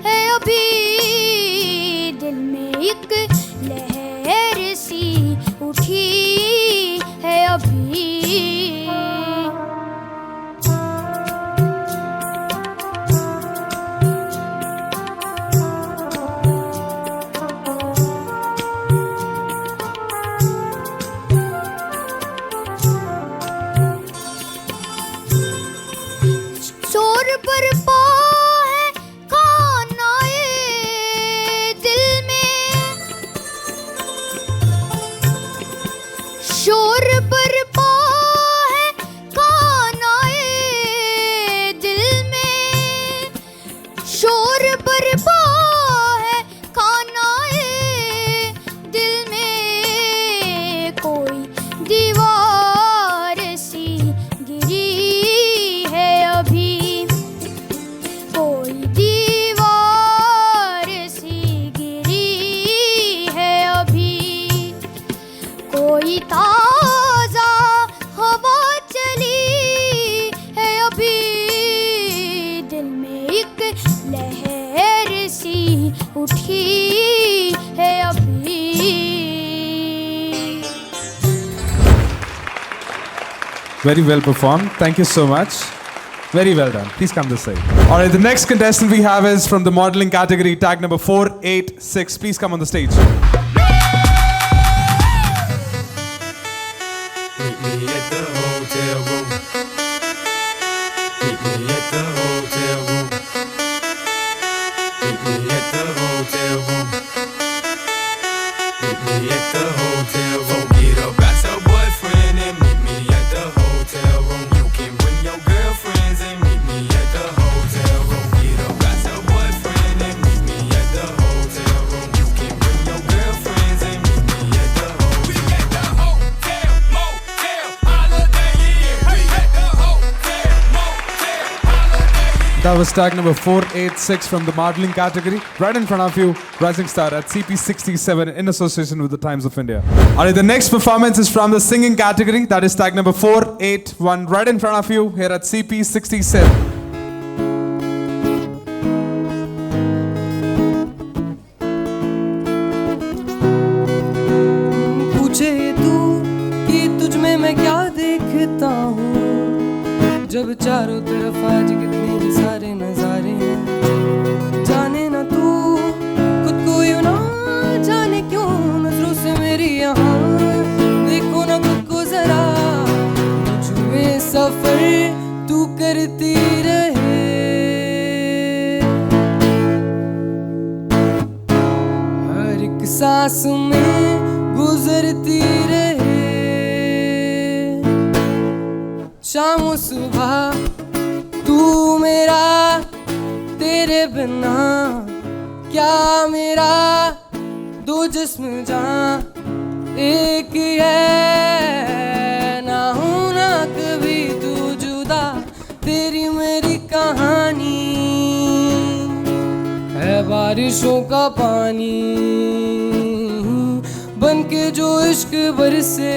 है अभी दिल में एक लहर सी उठी है अभी शोर बरपा है खानाए दिल में शोर बरपा है खानाए दिल में शोर बरपा है खानाए दिल में कोई दीवार सी गिरी है अभी कोई दीवार सी गिरी है अभी कोई ताजा हवा चली है अभी दिल में एक लहर सी उठी है अभी Very well performed. Thank you so much. Very well done. Please come this side. All right, the next contestant we have is from the modeling category, tag number 486. Please come on the stage. Meet me at the hotel room. Meet me at the hotel room. Meet me at the hotel room. That was tag number 486 from the modeling category. Right in front of you, Rising Star at CP67 in association with the Times of India. Alright, the next performance is from the singing category. That is tag number 481. Right in front of you here at CP67. मैं क्या देखता हूँ जब चारों तरफ आज कितने सारे नजारे हैं। जाने ना तू खुद को यूं ना जाने क्यों नजरों से मेरी यहाँ देखो ना खुद को जरा मुझ में सफर तू करती रहे। हर एक सांस में गुजरती रहे। शाम सुबह तू मेरा तेरे बिना क्या मेरा दो जिस्म जहां एक है ना हूं ना कभी तू जुदा तेरी मेरी कहानी है बारिशों का पानी बन के जो इश्क बरसे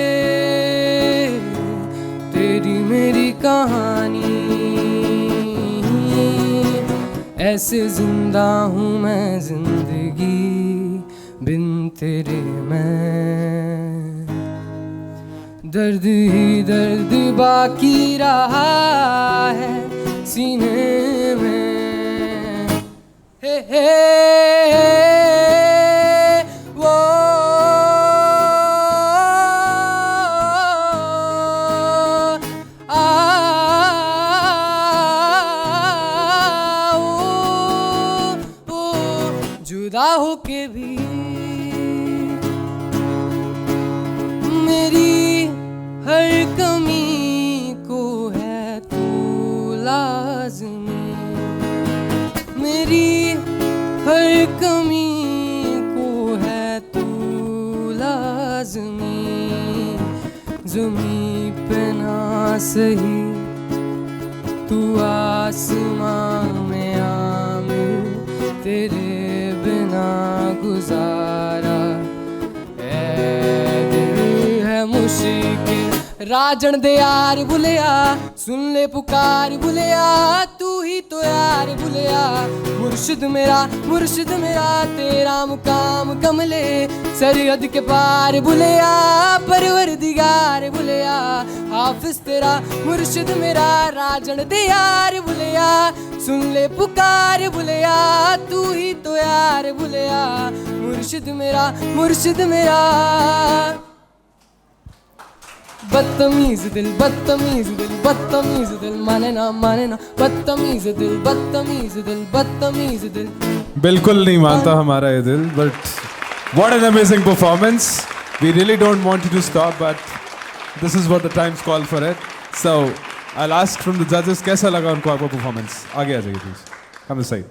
तेरी मेरी कहानी। ऐसे जिंदा हूँ मैं जिंदगी बिन तेरे मैं दर्द ही दर्द बाकी रहा है सीने में। हे हे होके भी मेरी हर कमी को है तू लाज़मी मेरी हर कमी को है तू लाज़मी ज़मीं पे ना सही तू आसमां में आमिर तेरे बिना गुजारा दिल है मुश्किल राजन दे यार बुलिया सुन ले पुकार बुलिया तू ही तो यार बुलिया मुर्शिद मेरा तेरा मुकाम कमले सरहद के पार बुलिया परवरदिगार बुलिया हाफिज तेरा मुर्शिद मेरा राजन दे यार बुलिया सुन ले पुकार बुलिया तू ही तो यार बुलिया मुर्शिद मेरा बदतमीज दिल माने ना बदतमीज दिल बिल्कुल नहीं मानता हमारा ये दिल, but what an amazing performance. We really don't want you to stop, but this is what the times call for it. So I'll ask from the judges, कैसा लगा उनको आपका performance? आगे आ जाइए please. Come this side.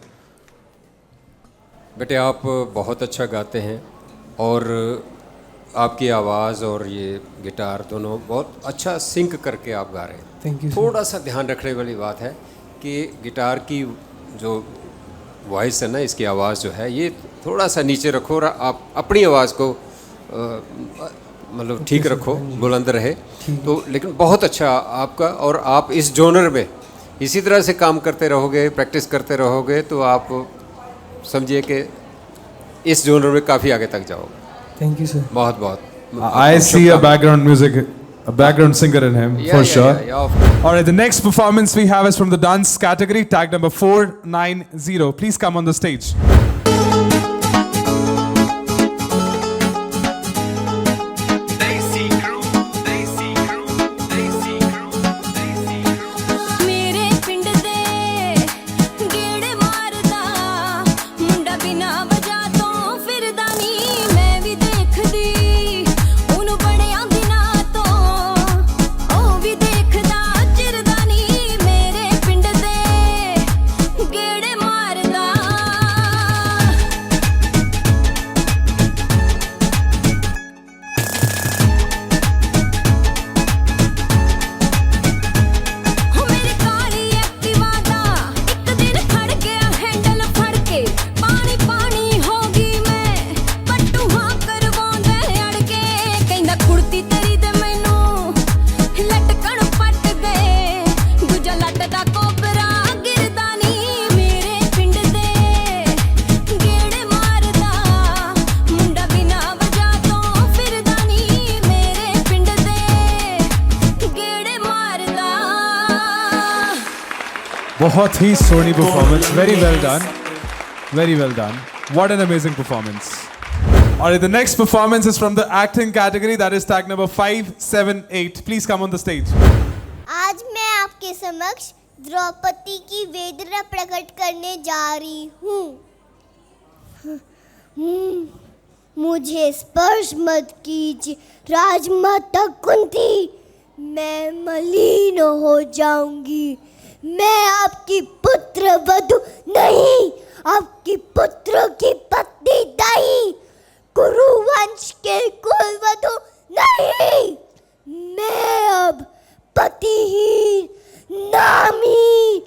बेटे आप बहुत अच्छा गाते हैं और आपकी आवाज़ और ये गिटार दोनों बहुत अच्छा सिंक करके आप गा रहे हैं। Thank you. थोड़ा सा ध्यान रखने वाली बात है कि गिटार की जो वॉइस है ना, इसकी आवाज़ जो है ये थोड़ा सा नीचे रखो और आप अपनी आवाज़ को मतलब ठीक रखो, बुलंद रहे तो। लेकिन बहुत अच्छा आपका, और आप इस जोनर में इसी तरह से काम करते रहोगे, प्रैक्टिस करते रहोगे तो आप समझिए कि इस जोनर में काफ़ी आगे तक जाओगे। Thank you sir. बहुत बहुत। I see a background singer in him, for sure. Alright, the next performance we have is from the dance category, tag number 490. Please come on the stage. बहुत ही सोहनी performance. Very well done. Very well done. What an amazing performance. Alright, the next performance is from the acting category. That is tag number 578. Please come on the stage. आज मैं आपके समक्ष द्रौपदी की वेदना प्रकट करने जा रही हूँ। मुझे स्पर्श मत कीजिए राजमाता कुंती, मैं मलिन हो जाऊंगी। मैं आपकी पुत्र वधू नहीं, आपकी पुत्र की पत्नी नहीं, कुरुवंश के कुलवधू नहीं। मैं अब पतिहीन नामी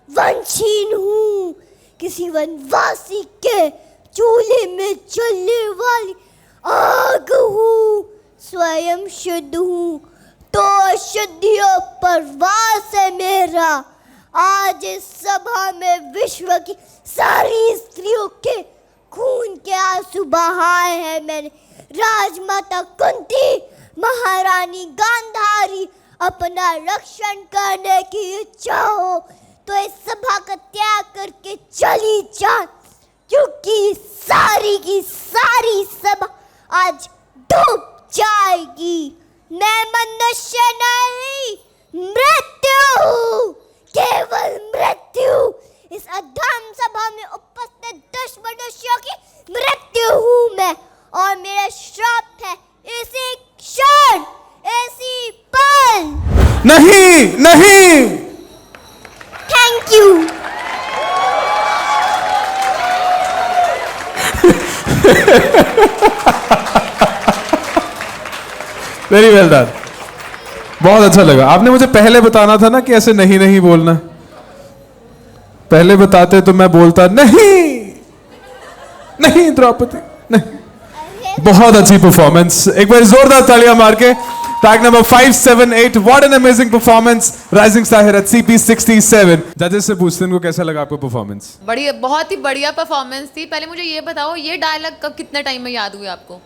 वंशीन हूँ, किसी वनवासी के चूल्हे में चलने वाली आग हूँ। स्वयं शुद्ध हूँ तो अशुद्धियों पर वास है मेरा। आज इस सभा में विश्व की सारी स्त्रियों के खून के आंसू बहाए हैं मैंने। राजमाता कुंती, महारानी गांधारी, अपना रक्षण करने की इच्छा हो तो इस सभा का त्याग करके चली जा, क्योंकि सारी की सारी सभा आज डूब जाएगी। मैं मनुष्य नहीं, मृत्यु हूँ, केवल मृत्यु। इस अधम सभा में उपस्थित 10 मनुष्यों की मृत्यु हूँ मैं, और मेरा श्राप है इसी क्षण, इसी पल। नहीं नहीं, thank you. Very well done, बहुत अच्छा लगा। आपने मुझे पहले बताना था ना कि ऐसे नहीं नहीं बोलना। पहले बताते तो मैं बोलता नहीं नहीं द्रौपदी नहीं। बहुत अच्छी परफॉर्मेंस, एक बार जोरदार तालियां मार के। Tag number 578, what an amazing performance. Rising star here at CP67। जजेस से पूछते हैं इनको कैसा लगा आपको परफॉर्मेंस। बढ़िया, बहुत ही बढ़िया परफॉर्मेंस थी। पहले मुझे ये बताओ, ये डायलॉग कब कितने टाइम में याद हुए आपको?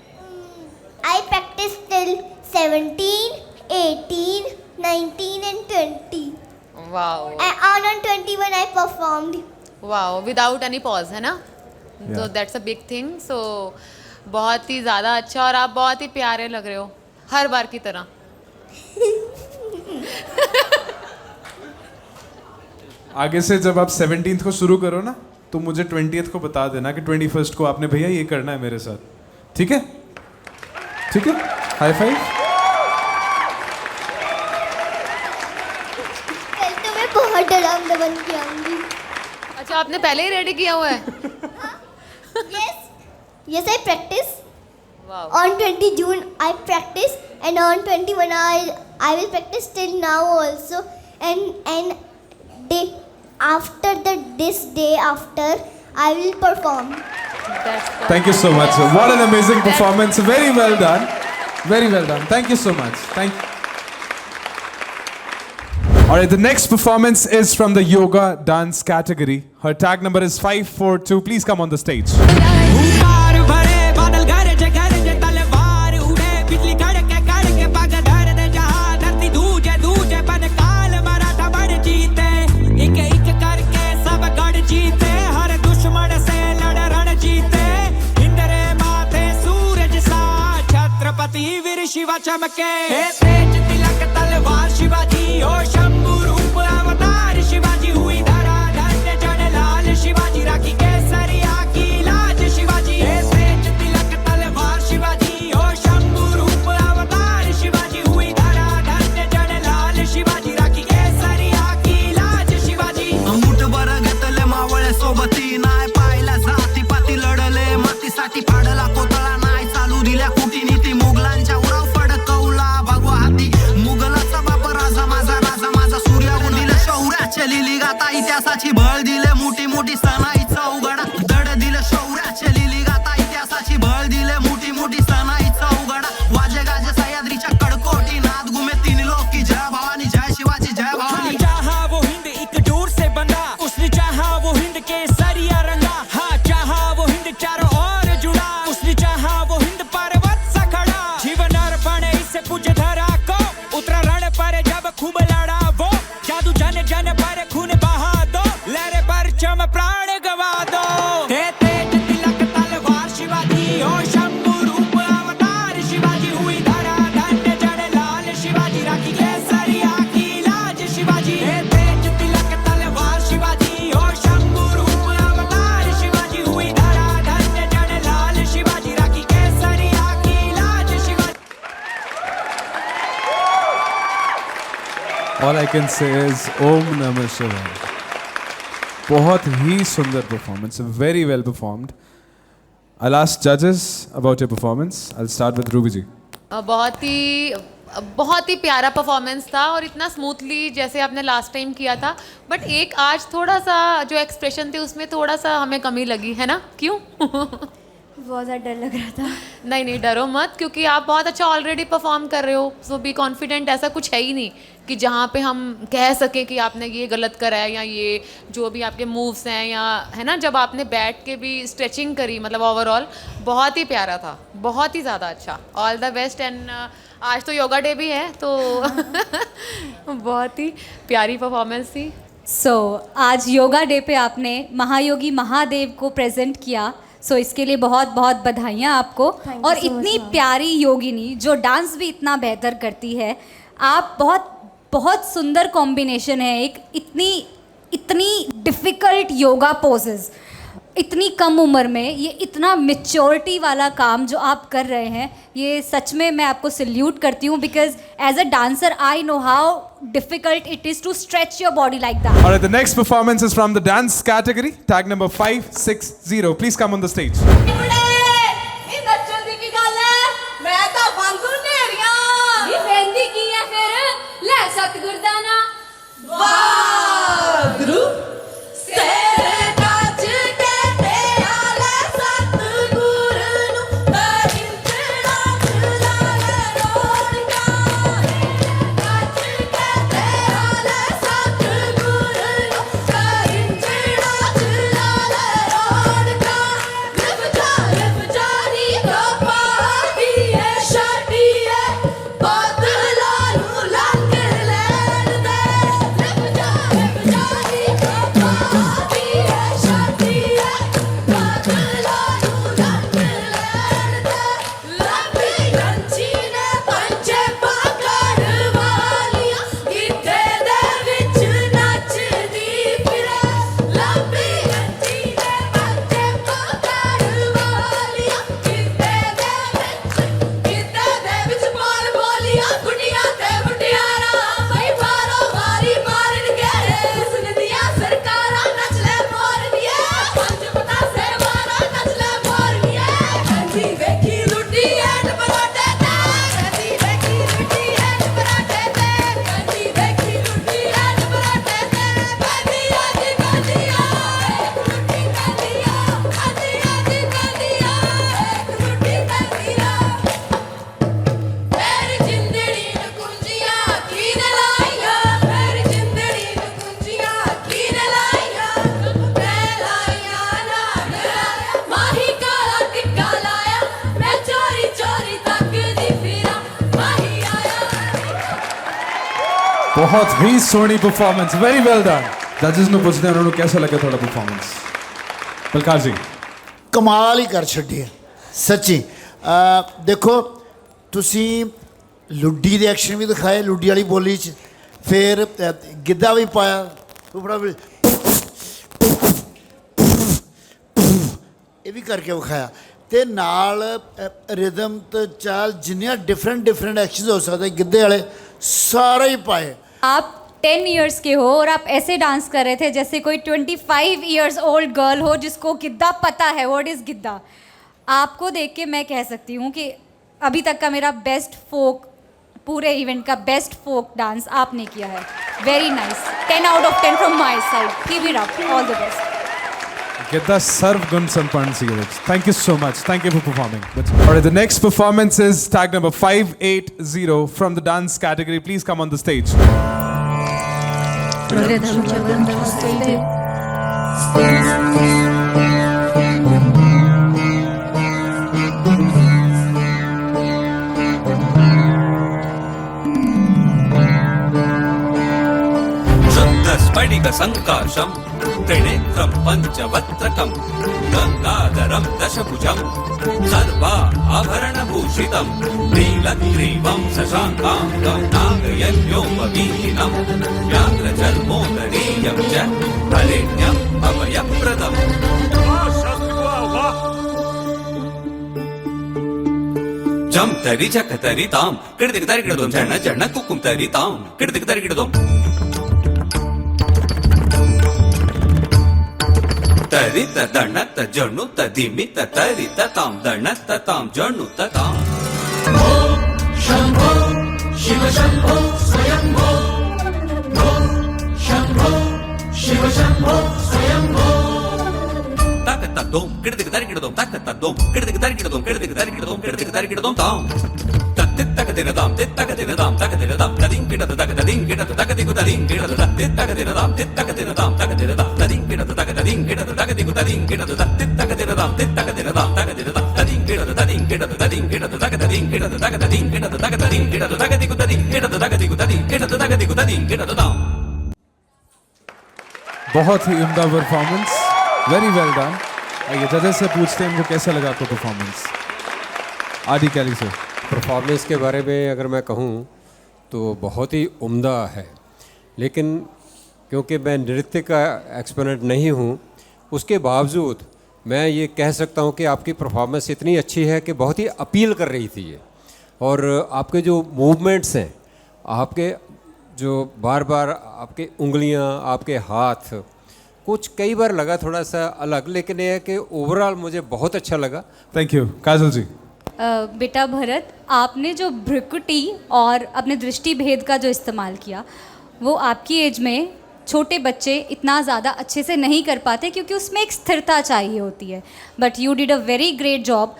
I practiced till 17, 18, 19 and 20. Wow. And on 21 I performed. Wow, without any pause, है ना? So that's a big thing. So बहुत ही ज़्यादा अच्छा, और आप बहुत ही प्यारे लग रहे हो हर बार की तरह। आगे से जब आप 17th को शुरू करो ना, तो मुझे 20th को बता देना कि 21st को आपने भैया ये करना है मेरे साथ, ठीक है? ठीक है, हाई फाइव। कल तो मैं बहुत डरावना बन के आऊंगी। अच्छा, आपने पहले ही रेडी किया हुआ है? Yes, I practice. Wow. On 20 June I practice, and on 21 I will practice till now also, and day after this day after I will perform. Thank you so much. What an amazing performance. Very well done. Very well done. Thank you so much. Thank you. Alright, the next performance is from the yoga dance category. Her tag number is 542. Please come on the stage. Shiva चमके तेज तिलक तलवार शिवाजी, ओ शंभु रूप अवतार शिवाजी, हुई धरा धन्य जन लाल शिवाजी, राखी केसरिया की लाज शिवाजी। तेज तिलक तलवार शिवाजी, ओ शंभु रूप अवतार शिवाजी, हुई धरा धन्य जन लाल शिवाजी, राखी केसरिया की लाज शिवाजी। मुठभर घेतले मावळे सोबती, नाय पाहिला जाती पाती, लढले मातीसाठी, फाडला कोतळा नाय चालू दिल्या कुटीनीती, मुघलांच्या उराव फडकवला भगवा हाती, मुघलाचा बाप राजा माझा सूर्याहून दिलं शौर्याचे लिली गाता, इतिहासाची भळ दिले मोठी मोठी सणाईचा उघडा, धड दिलं शौर्याचे लिली गाता, इतिहासाची भळ दिले मोठी मोठी सणाईचा उघडा, वाजे गाजे सह्याद्रीच्या कडकोटी, नाद घुमे तीन लोकी, जय भवानी जय शिवाजी जय भवानी। चाहा वो हिंद एक जोर से बंधा, उसने चाहा वो हिंद के सरिया रंगा, हाँ चाहा वो हिंद चारों ओर जुड़ा, उसने चाहा वो हिंद पर्वत सा खड़ा, जीवन अर्पण इससे पूजे धरा को, उतरा रण पर जब खूब लड़ा वो, जादू जन जन पर खून बहा दो, प्राण गवा दो हे तेज तिलक तलवार शिवाजी हो शंभू रूप अवतार शिवाजी हुई धरा धन्य जड़ लाल शिवाजी राखी केसरिया की लाज शिवाजी हे तेज तिलक तलवार शिवाजी हो शंभू रूप अवतार शिवाजी हुई धरा धन्य जड़ लाल शिवाजी राखी केसरिया की लाज Shivaji All I can say is Om Namah Shivaya. बहुत ही सुंदर performance, very well performed. I'll ask judges about your performance. I'll start with Ruby ji. बहुत ही प्यारा परफॉर्मेंस था और इतना स्मूथली जैसे आपने लास्ट टाइम किया था, बट एक आज थोड़ा सा जो एक्सप्रेशन थे उसमें थोड़ा सा हमें कमी लगी है ना, क्यों? बहुत ज़्यादा डर लग रहा था। नहीं नहीं डरो मत, क्योंकि आप बहुत अच्छा ऑलरेडी परफॉर्म कर रहे हो, सो बी कॉन्फिडेंट। ऐसा कुछ है ही नहीं कि जहाँ पे हम कह सकें कि आपने ये गलत करा है, या ये जो भी आपके मूव्स हैं, या है ना, जब आपने बैठ के भी स्ट्रेचिंग करी, मतलब ओवरऑल बहुत ही प्यारा था, बहुत ही ज़्यादा अच्छा। All the best. एंड आज तो योगा डे भी है, तो बहुत ही प्यारी परफॉर्मेंस थी। आज योगा डे पे आपने महायोगी महादेव को प्रेजेंट किया, इसके लिए बहुत बहुत बधाइयाँ आपको। और इतनी प्यारी योगिनी जो डांस भी इतना बेहतर करती है, आप बहुत बहुत सुंदर कॉम्बिनेशन है। एक इतनी डिफ़िकल्ट योगा पोजेस इतनी कम उम्र में, ये इतना मेच्योरिटी वाला काम जो आप कर रहे हैं, ये सच में मैं आपको सल्यूट करती हूँ, because as a dancer I know how difficult it is to stretch your body like that. All right, the next performance is from the dance category, tag number 560. Please come on the stage. बहुत ही सोहनी performance, very well done. जजेस ਨੂੰ ਪੁੱਛਦੇ ਉਹਨਾਂ ਨੂੰ कैसा लगा ਤੁਹਾਡਾ performance? Balkar जी ਕਮਾਲ ਹੀ ਕਰ ਛੱਡੀ ਹੈ ਸੱਚੀ। ਦੇਖੋ ਤੁਸੀਂ ਲੁੱਡੀ ਦੇ ਐਕਸ਼ਨ ਵੀ ਦਿਖਾਏ, ਲੁੱਡੀ ਵਾਲੀ ਬੋਲੀ 'ਚ, ਫਿਰ ਗਿੱਧਾ ਵੀ ਪਾਇਆ, ਬੜਾ ਇਹ ਵੀ ਕਰਕੇ ਵਿਖਾਇਆ, ਤੇ ਨਾਲ ਰਿਦਮ ਤੇ ਚਾਲ, ਜਿੰਨੀਆਂ ਡਿਫਰੈਂਟ ਐਕਸ਼ਨਸ ਹੋ ਸਕਦੇ ਗਿੱਧੇ ਵਾਲੇ ਸਾਰੇ ਹੀ ਪਾਏ। आप 10 इयर्स के हो और आप ऐसे डांस कर रहे थे जैसे कोई 25 इयर्स ओल्ड गर्ल हो जिसको गिद्दा पता है, व्हाट इज़ गिद्दा। आपको देख के मैं कह सकती हूँ कि अभी तक का मेरा बेस्ट फोक, पूरे इवेंट का बेस्ट फोक डांस आपने किया है। Very nice, 10 out of 10 from my side. Keep it up, all the best. Gidda sarvgun sampann siya. Thank you so much. Thank you for performing. All right, the next performance is tag number 580 from the dance category. Please come on the stage. स्फटिकसङ्काशं त्रिनेत्रं पञ्चवक्त्रकं गङ्गाधरं दशभुजं सर्वा आभरणभूषितं नीलग्रीवं शशाङ्काङ्गं नागयज्ञोपवीहिनं व्याघ्रचर्मोदरीयं च फलेन्यम् अभयप्रदम् जम तरी जक तरी ताम किड़दिक तरी किड़दोम जण जण कुकुम तरी ताम किड़दिक तरी किड़दोम तरी त दण त जणु त दिमि त तरी त ताम दण त ताम जणु त ताम ओम शंभो शिव शंभो स्वयंभो ओम शंभो शिव शंभो स्वयंभो तक तदोम किड़दिक तरी किड़दोम तक तदोम किड़दिक तरी किड़दोम किड़दिक तरी किड़दोम किड़दिक तरी किड़दोम ताम तत्तित तक दिन दाम तित तक दिन दाम तक दिन दाम तदिं किड़द तक तदिं किड़द तक दिगु तदिं किड़द तत्तित तक दिन दाम तित तक दिन दाम तक दिन दाम तदिं किड़द तक तदिं किड़द तक दिगु तदिं किड़द तत्तित तक दिन दाम तित तक दिन दाम तक दिन दाम तदिं किड़द तदिं किड़द तदिं किड़द तक तदिं किड़द तक तदिं किड़द तक तदिं किड़द तक दिगु तदिं किड़द तक दिगु तदिं किड़द तक दिगु तदिं किड़द दाम बहुत ही उम्दा परफॉर्मेंस, वेरी वेल डन। आइए जजेस से पूछते हैं इनको कैसा लगा आपका परफॉर्मेंस। आदि कैली से परफॉर्मेंस के बारे में अगर मैं कहूँ तो बहुत ही उम्दा है, लेकिन क्योंकि मैं नृत्य का एक्सपर्ट नहीं हूँ उसके बावजूद मैं ये कह सकता हूँ कि आपकी परफॉर्मेंस इतनी अच्छी है कि बहुत ही अपील कर रही थी ये। और आपके जो मूवमेंट्स हैं, आपके जो बार बार आपके उंगलियां, आपके हाथ, कुछ कई बार लगा थोड़ा सा अलग, लेकिन ये है कि ओवरऑल मुझे बहुत अच्छा लगा। Thank you. काजल जी। बेटा भरत, आपने जो भ्रुकुटी और अपने दृष्टि भेद का जो इस्तेमाल किया वो आपकी एज में छोटे बच्चे इतना ज़्यादा अच्छे से नहीं कर पाते क्योंकि उसमें एक स्थिरता चाहिए होती है। But you did a very great job.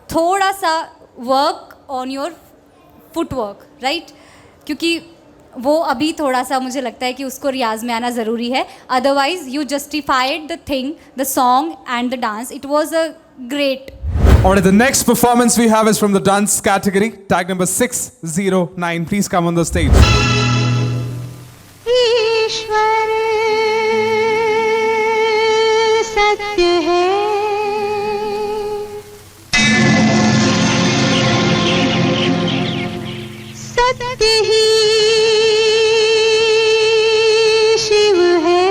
थोड़ा सा work on your footwork, right? क्योंकि वो अभी थोड़ा सा मुझे लगता है कि उसको रियाज में आना ज़रूरी है। Otherwise you justified the thing, the song and the dance. It was a great. Alright, the next performance we have is from the dance category, tag number 609. Please come on the stage. ईश्वर सत्य है, सत्य ही शिव है,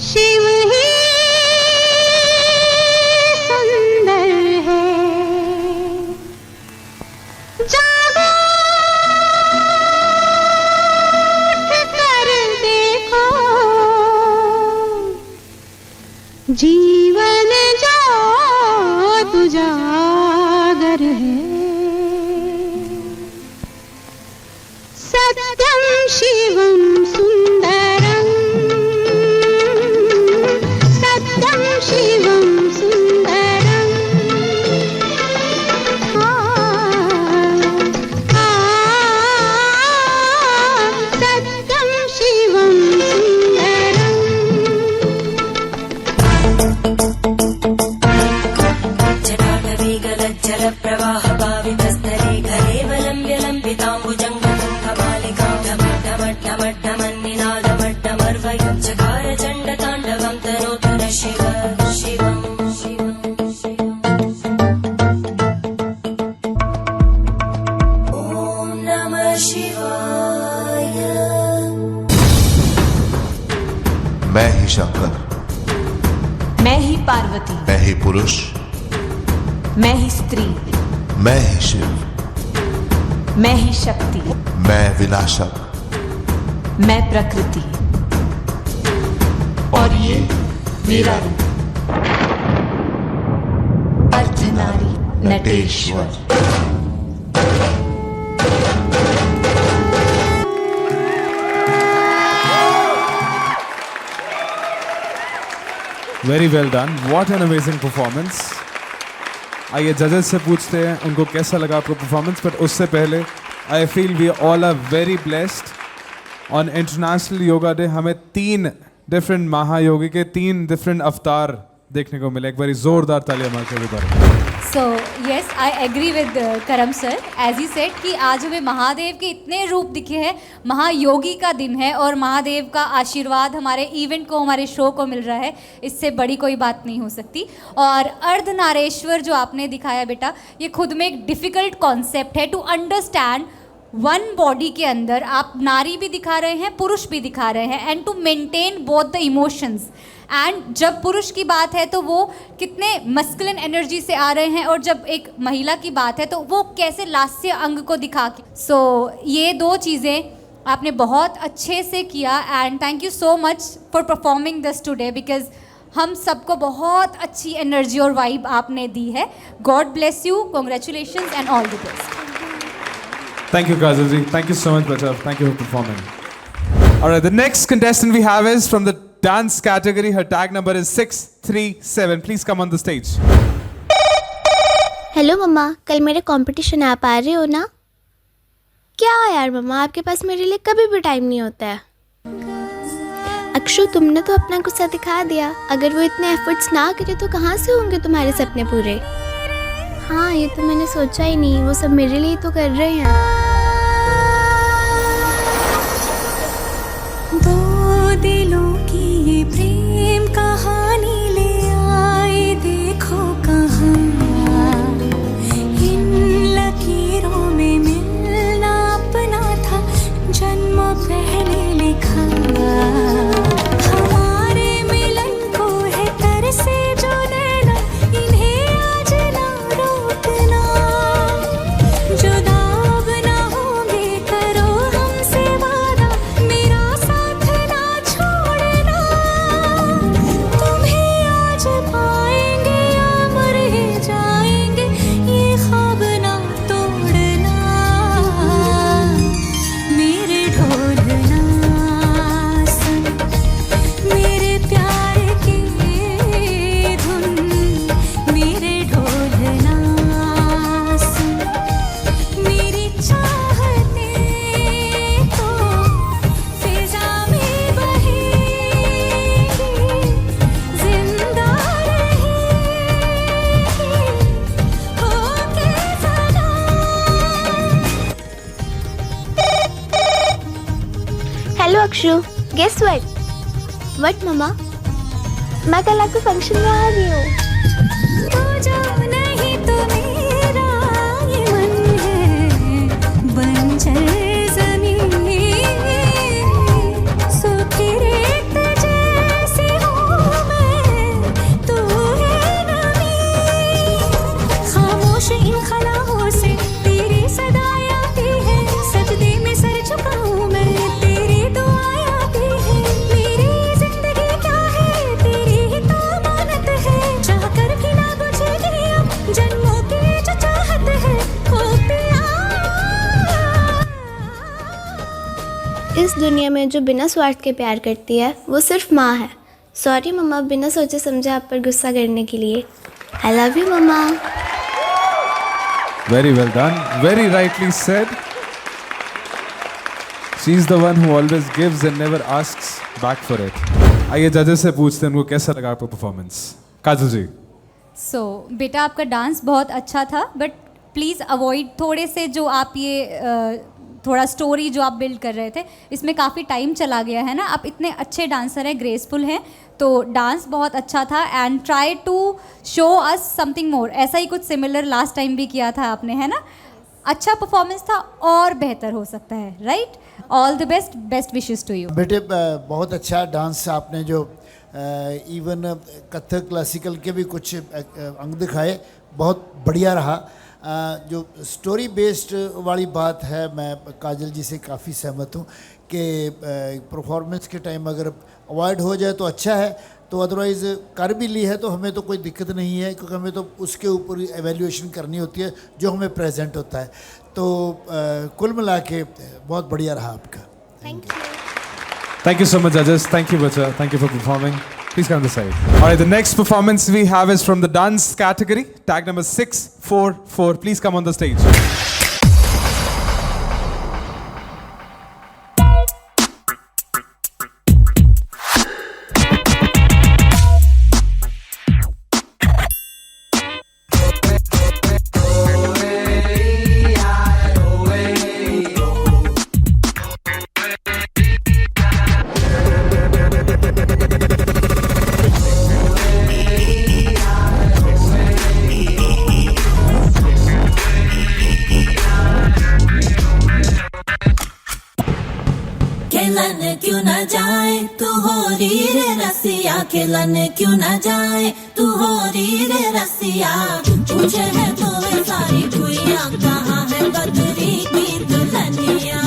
शिव ही सुंदर है। जागो उठ कर देखो, जीवन जो तुजागर है। सत्यम शिवम सुंदरम, सत्यम शिवम सुंदरम। सत्यम शिवम सुंदरम। जटाटवीगलज्जल प्रवाह पावितस्थले घरेवलम्ब्य लम्बिताम्बुजङ्गतुङ्गमालिकां ढमड्ढमड्ढमड्ढमन्निनादमड्ढमर्वयुज्जकार चण्डताण्डवं तनोतु न शिव शिवं शिवं ॐ नमः शिवाय। मैं ही शंकर, मैं ही पार्वती, मैं ही पुरुष, मैं ही स्त्री, मैं ही शिव, मैं ही शक्ति, मैं विनाशक, मैं प्रकृति, और ये मेरा रूप Ardhanari Nateshwar. Very well done, what an amazing performance. आइए जजेस से पूछते हैं उनको कैसा लगा आपका परफॉर्मेंस। बट उससे पहले I feel we all are very blessed. On International Yoga Day हमें 3 डिफरेंट महायोगी के 3 डिफरेंट अवतार देखने को मिले। एक बारी जोरदार तालियां मार के so yes I agree with Karam sir as he said कि आज हमें महादेव के इतने रूप दिखे हैं. महायोगी का दिन है और महादेव का आशीर्वाद हमारे इवेंट को, हमारे शो को मिल रहा है. इससे बड़ी कोई बात नहीं हो सकती. और अर्धनारेश्वर जो आपने दिखाया बेटा, ये खुद में एक डिफ़िकल्ट कॉन्सेप्ट है टू अंडरस्टैंड. वन बॉडी के अंदर आप नारी भी दिखा रहे हैं, पुरुष भी दिखा रहे हैं, and to maintain both the emotions. And जब पुरुष की बात है तो वो कितने मस्कुलिन एनर्जी से आ रहे हैं, और जब एक महिला की बात है तो वो कैसे लास्य अंग को दिखा के. सो ये दो चीज़ें आपने बहुत अच्छे से किया. And thank you so much for performing this today, because हम सबको बहुत अच्छी एनर्जी और वाइब आपने दी है. God bless you, congratulations and all the best. Thank you, Kajal ji. Thank you so much, Bacha. Thank you for performing. All right, the next contestant we have is from the dance category. Her tag number is 637. Please come on the stage. Hello मम्मा, कल मेरे competition आप आ रहे हो ना? क्या यार मम्मा, आपके पास मेरे लिए कभी भी टाइम नहीं होता है. अक्षु, तुमने तो अपना गुस्सा दिखा दिया. अगर वो इतने एफर्ट्स ना करे तो कहाँ से होंगे तुम्हारे सपने पूरे? हाँ, ये तो मैंने सोचा ही नहीं. वो सब मेरे लिए तो कर रहे हैं. दो दिलों की ये प्रेम कहानी ले आए देखो कहाँ. इन लकीरों में मिलना अपना था, जन्म पहले लिखा. हमारे मिलन को है तरसे जो नैना, इन्हें आज ना रोकना. जुदा अब ना होंगे, करो हमसे वादा, मेरा साथ ना छोड़ना. तुम्हें आज पाएंगे या मर ही जाएंगे, ये ख्वाब ना तोड़ना. मेरे ढोलना सुन, मेरे प्यार की धुन. मेरे ढोलना सुन, मेरी चाहते तो फिजा में बहेगी, जिंदा रहेगी होके सदा. हेलो अक्षु, गेस व्हाट मम्मा, मैं कल आपके फंक्शन में आ रही हूँ. तू जो नहीं तो मेरा ये मन है बंजर ज़मीन. सूखी रेत जैसी हूँ मैं, तू है नमी. खामोश इन खलाओं से तेरी सदाएं आती है, सजदे में सर झुकाऊं मैं, तेरी दुआएं आती है. मेरी जिंदगी क्या है, तेरी ही तो अमानत है. चाह कर भी ना बुझेगी अब जन्मों की जो चाहत है. हो पिया. इस दुनिया में जो बिना स्वार्थ के प्यार करती है वो सिर्फ माँ है. सॉरी मम्मा, बिना सोचे समझे आप पर गुस्सा करने के लिए. I love you mamma. Very well done. Very rightly said. She's the one who always gives and never asks back for it. आइए जजेस से पूछते हैं उनको कैसा लगा आपका परफॉर्मेंस. काजल जी. सो बेटा आपका डांस बहुत अच्छा था, बट प्लीज़ अवॉइड थोड़े से जो आप ये थोड़ा स्टोरी जो आप बिल्ड कर रहे थे, इसमें काफ़ी टाइम चला गया है ना. आप इतने अच्छे डांसर हैं, ग्रेसफुल हैं, तो डांस बहुत अच्छा था. And try to show us something more. ऐसा ही कुछ सिमिलर लास्ट टाइम भी किया था आपने, है ना. अच्छा परफॉर्मेंस था, और बेहतर हो सकता है. Right. All the best, best wishes to you बेटे. बहुत अच्छा डांस आपने, जो इवन कथक क्लासिकल के भी कुछ अंग दिखाए, बहुत बढ़िया रहा. जो स्टोरी बेस्ड वाली बात है, मैं काजल जी से काफ़ी सहमत हूँ कि परफॉर्मेंस के टाइम अगर अवॉइड हो जाए तो अच्छा है. तो अदरवाइज़ कर भी ली है तो हमें तो कोई दिक्कत नहीं है, क्योंकि हमें तो उसके ऊपर एवेल्यूएशन करनी होती है जो हमें प्रेजेंट होता है. तो कुल मिला के बहुत बढ़िया रहा आपका. Thank you. Thank you so much, judges. Thank you, Bacha. Thank you for performing. Please come this side. All right, the next performance we have is from the dance category. Tag number 644. Please come on the stage. खेलन क्यों न जाए तू हो री रे रसिया खेलन क्यों न जाए तू हो री रे रसिया पूछे है तो वे सारी खुइयां कहाँ है बदरी की Dulhania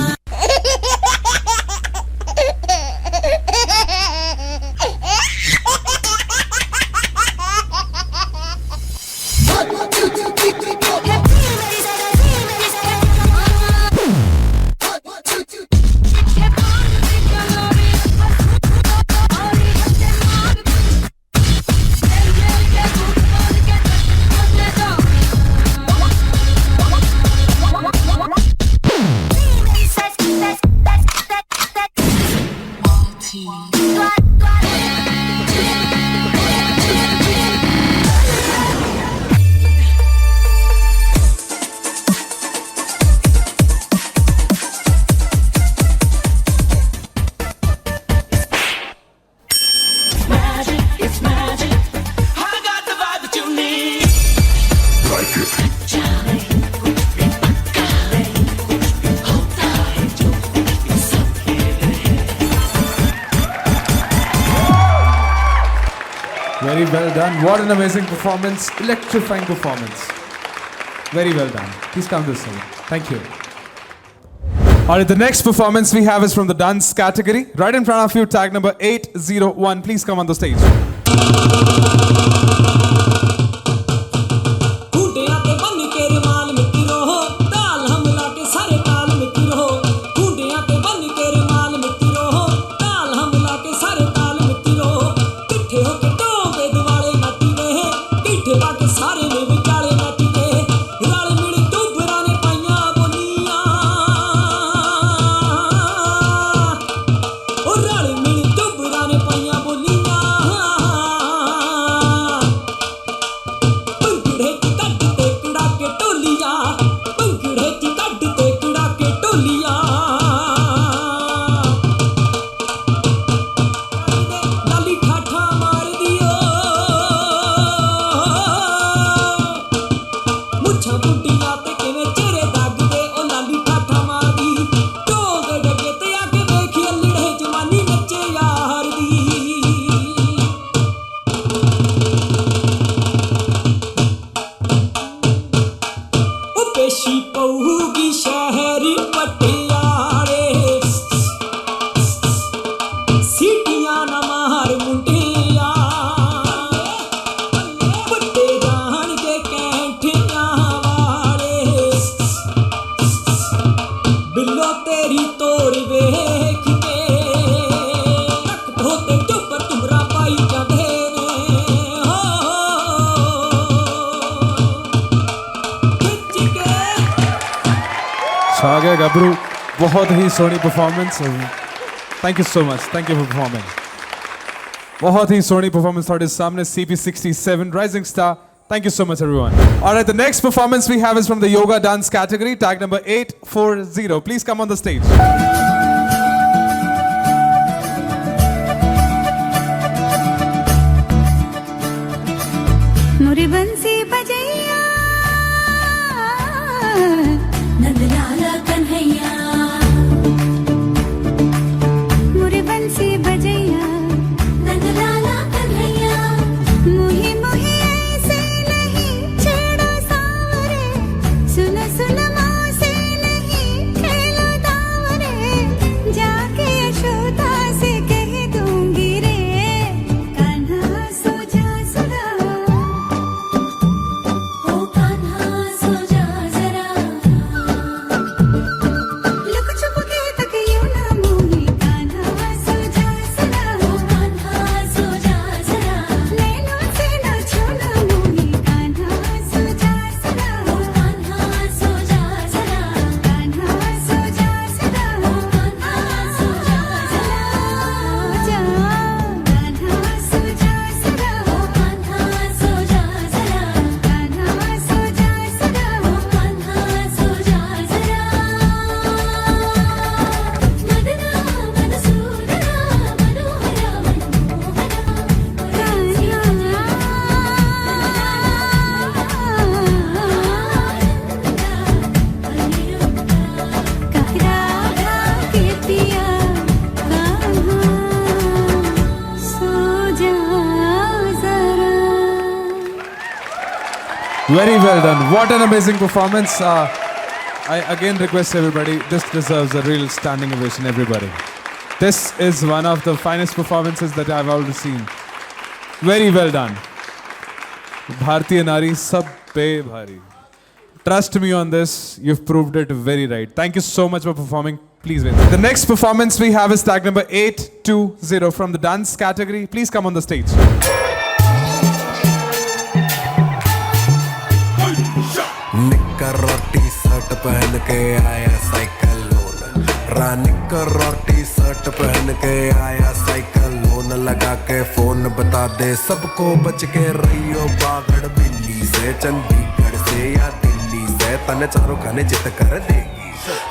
Very well done. What an amazing performance. Electrifying performance. Very well done. Please come this way. Thank you. Alright, the next performance we have is from the dance category. Right in front of you, tag number 801. Please come on the stage. छा गबरू बहुत ही सोनी performance thank you so much thank you for performing बहुत ही सोनी performance थोड़े सामने CP67 Rising Star thank you so much everyone alright the next performance we have is from the yoga dance category tag number 840 please come on the stage मुरी बंसी बजैया नंदलाला कन्हैया मुरी बंसी बजैया नंदलाला कन्हैया मुही मुही ऐसे नहीं छेड़ो सावरे सुन सुन माँ से नहीं खेलो दावरे Very well done. What an amazing performance. I again request everybody, this deserves a real standing ovation, everybody. This is one of the finest performances that I've ever seen. Very well done. Bhartiya Nari sab pe bhari. Trust me on this, you've proved it very right. Thank you so much for performing. Please wait. The next performance we have is tag number 820 from the dance category. Please come on the stage. निक्कर और T shirt पहन के आया cycle loan निक्कर और T shirt पहन के आया साइकिल लोन लगा के फोन बता दे सबको बच के रहियो बागड़ बिल्ली से चंडीगढ़ से या दिल्ली से तने चारों खाने जित कर देगी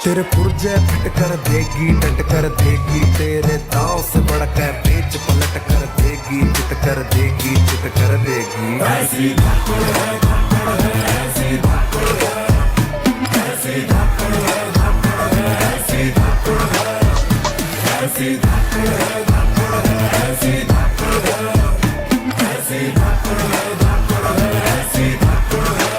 तेरे पुर्जे फिट कर देगी डट कर देगी तेरे दाव से बढ़कर बेच पलट कर देगी चित कर देगी चित कर देगी ऐसी धाकड़ है धाकड़ है ऐसी धाकड़ है ऐसी धाकड़ है धाकड़ है ऐसी धाकड़ है ऐसी धाकड़ है धाकड़ है ऐसी धाकड़ है ऐसी धाकड़ है धाकड़ है ऐसी धाकड़ है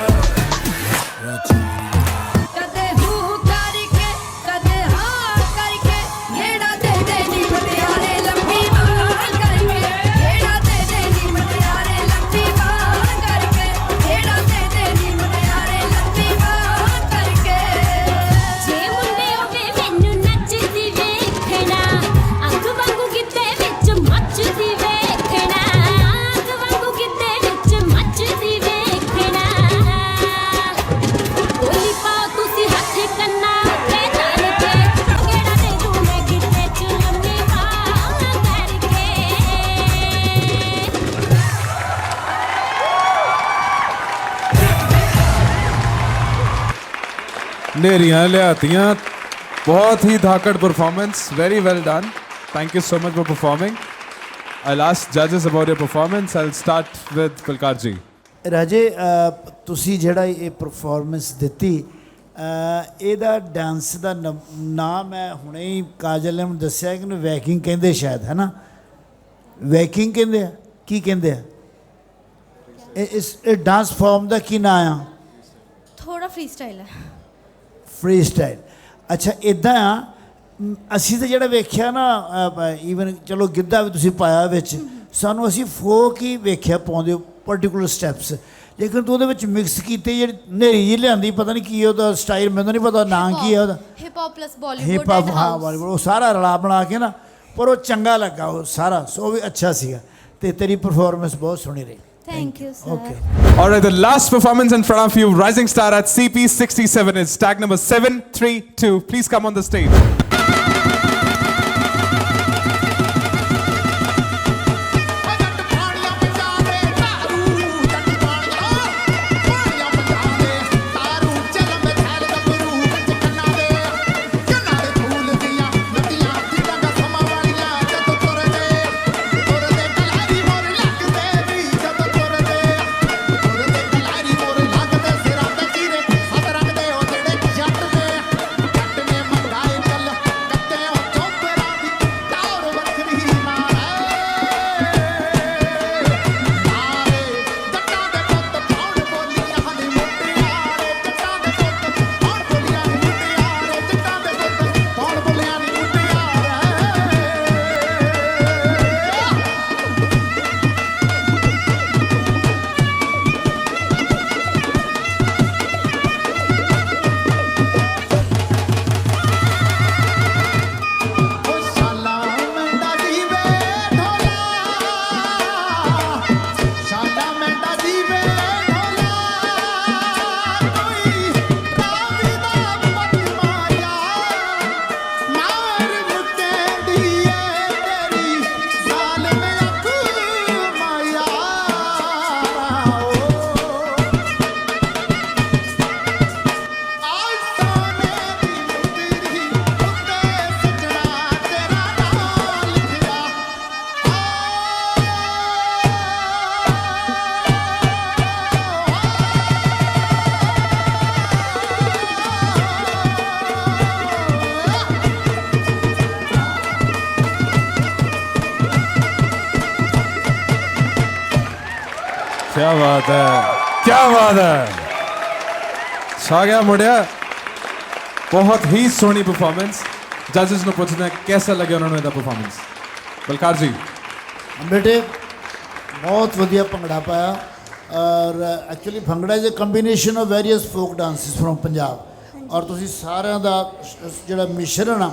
नेरियां लियातियां बहुत ही धाकड़ performance very well done thank you so much for performing I'll ask judges about your performance. I'll start with Pulkar ji. ਰਾਜੇ ਤੁਸੀਂ ਜਿਹੜਾ ਇਹ ਪਰਫਾਰਮੈਂਸ ਦਿੱਤੀ ਇਹਦਾ ਡਾਂਸ ਦਾ ਨਾਮ ਮੈਂ ਹੁਣੇ ਹੀ ਕਾਜਲ ਨੇ ਮੈਨੂੰ ਦੱਸਿਆ ਕਿ ਇਹਨੂੰ ਵੈਕਿੰਗ ਕਹਿੰਦੇ ਸ਼ਾਇਦ ਹੈ ਨਾ ਵੈਕਿੰਗ ਕਹਿੰਦੇ ਆ ਕੀ ਕਹਿੰਦੇ ਆ ਇਹ ਡਾਂਸ ਫਾਰਮ ਦਾ ਕੀ ਨਾਂ ਆ ਥੋੜਾ ਫ੍ਰੀ ਸਟਾਈਲ ਹੈ ਫ੍ਰੀ ਸਟਾਈਲ ਅੱਛਾ ਇਦਾਂ ਆ ਅਸੀਂ ਤਾਂ ਜਿਹੜਾ ਵੇਖਿਆ ਨਾ ਈਵਨ ਚਲੋ ਗਿੱਧਾ ਵੀ ਤੁਸੀਂ ਪਾਇਆ ਵਿੱਚ ਸਾਨੂੰ ਅਸੀਂ ਫੋਕ ਹੀ ਵੇਖਿਆ ਪਾਉਂਦੇ ਪਰਟੀਕੂਲਰ ਸਟੈਪਸ ਲੇਕਿਨ ਤੂੰ ਉਹਦੇ ਵਿੱਚ ਮਿਕਸ ਕੀਤੇ ਜਿਹੜੀ ਨੇਰੀ ਜਿਹੀ ਲਿਆਂਦੀ ਪਤਾ ਨਹੀਂ ਕੀ ਉਹਦਾ ਸਟਾਈਲ ਮੈਨੂੰ ਨਹੀਂ ਪਤਾ ਨਾਂ ਕੀ ਹੈ ਉਹਦਾ hip hop plus Bollywood hip hop ਹਾਂ ਬਾਲੀਵੁੱਡ ਉਹ ਸਾਰਾ ਰਲਾ ਬਣਾ ਕੇ ਨਾ ਪਰ ਉਹ ਚੰਗਾ ਲੱਗਾ ਉਹ ਸਾਰਾ ਸੋ ਵੀ ਅੱਛਾ ਸੀਗਾ ਤੇ ਤੇਰੀ ਪਰਫਾਰਮੈਂਸ ਬਹੁਤ ਸੋਹਣੀ ਰਹੀ Thank you, sir. Okay. All right, the last performance in front of you, Rising Star at CP67 is tag number 732. Please come on the stage. क्या बात है क्या बात है, छा गया मुड़िया, बहुत ही सोहनी परफॉर्मेंस। जजेस ਨੂੰ ਪੁੱਛਦੇ ਹਾਂ कैसा लगे उन्होंने ਇਹਦਾ परफॉर्मेंस। बलकार जी बेटे बहुत वधिया भंगड़ा पाया और actually bhangra is a combination of various folk dances from Punjab और तुसी सारिਆਂ ਦਾ ਜਿਹੜਾ ਮਿਸ਼ਰਣ ਆ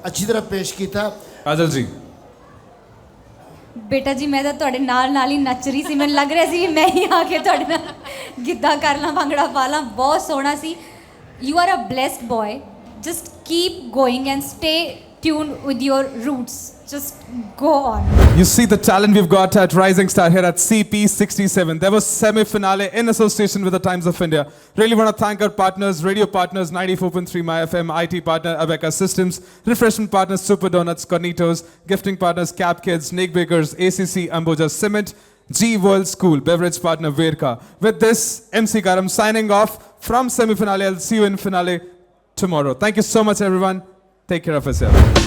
ਅੱਛੀ ਤਰ੍ਹਾਂ ਪੇਸ਼ ਕੀਤਾ। काजल जी ਬੇਟਾ ਜੀ ਮੈਂ ਤਾਂ ਤੁਹਾਡੇ ਨਾਲ ਹੀ ਨੱਚ ਰਹੀ ਸੀ, ਮੈਨੂੰ ਲੱਗ ਰਿਹਾ ਸੀ ਮੈਂ ਹੀ ਆ ਕੇ ਤੁਹਾਡੇ ਨਾਲ ਗਿੱਧਾ ਕਰ ਲਾਂ, ਭੰਗੜਾ ਪਾ ਲਾਂ, ਬਹੁਤ ਸੋਹਣਾ ਸੀ। You are a blessed boy, just keep going and stay tuned with your roots, just go on. You see the talent we've got at Rising Star here at CP67. There was semi-finale in association with the Times of India. Really want to thank our partners, radio partners 94.3 My FM, IT partner Abeka Systems, refreshment partners Super Donuts, Cornitos, gifting partners Cap Kids, Snake Bakers, ACC, Ambuja Cement, G World School, beverage partner Verka. With this, MC Karam signing off from semi-finale. I'll see you in finale tomorrow. Thank you so much everyone. Take care of yourself.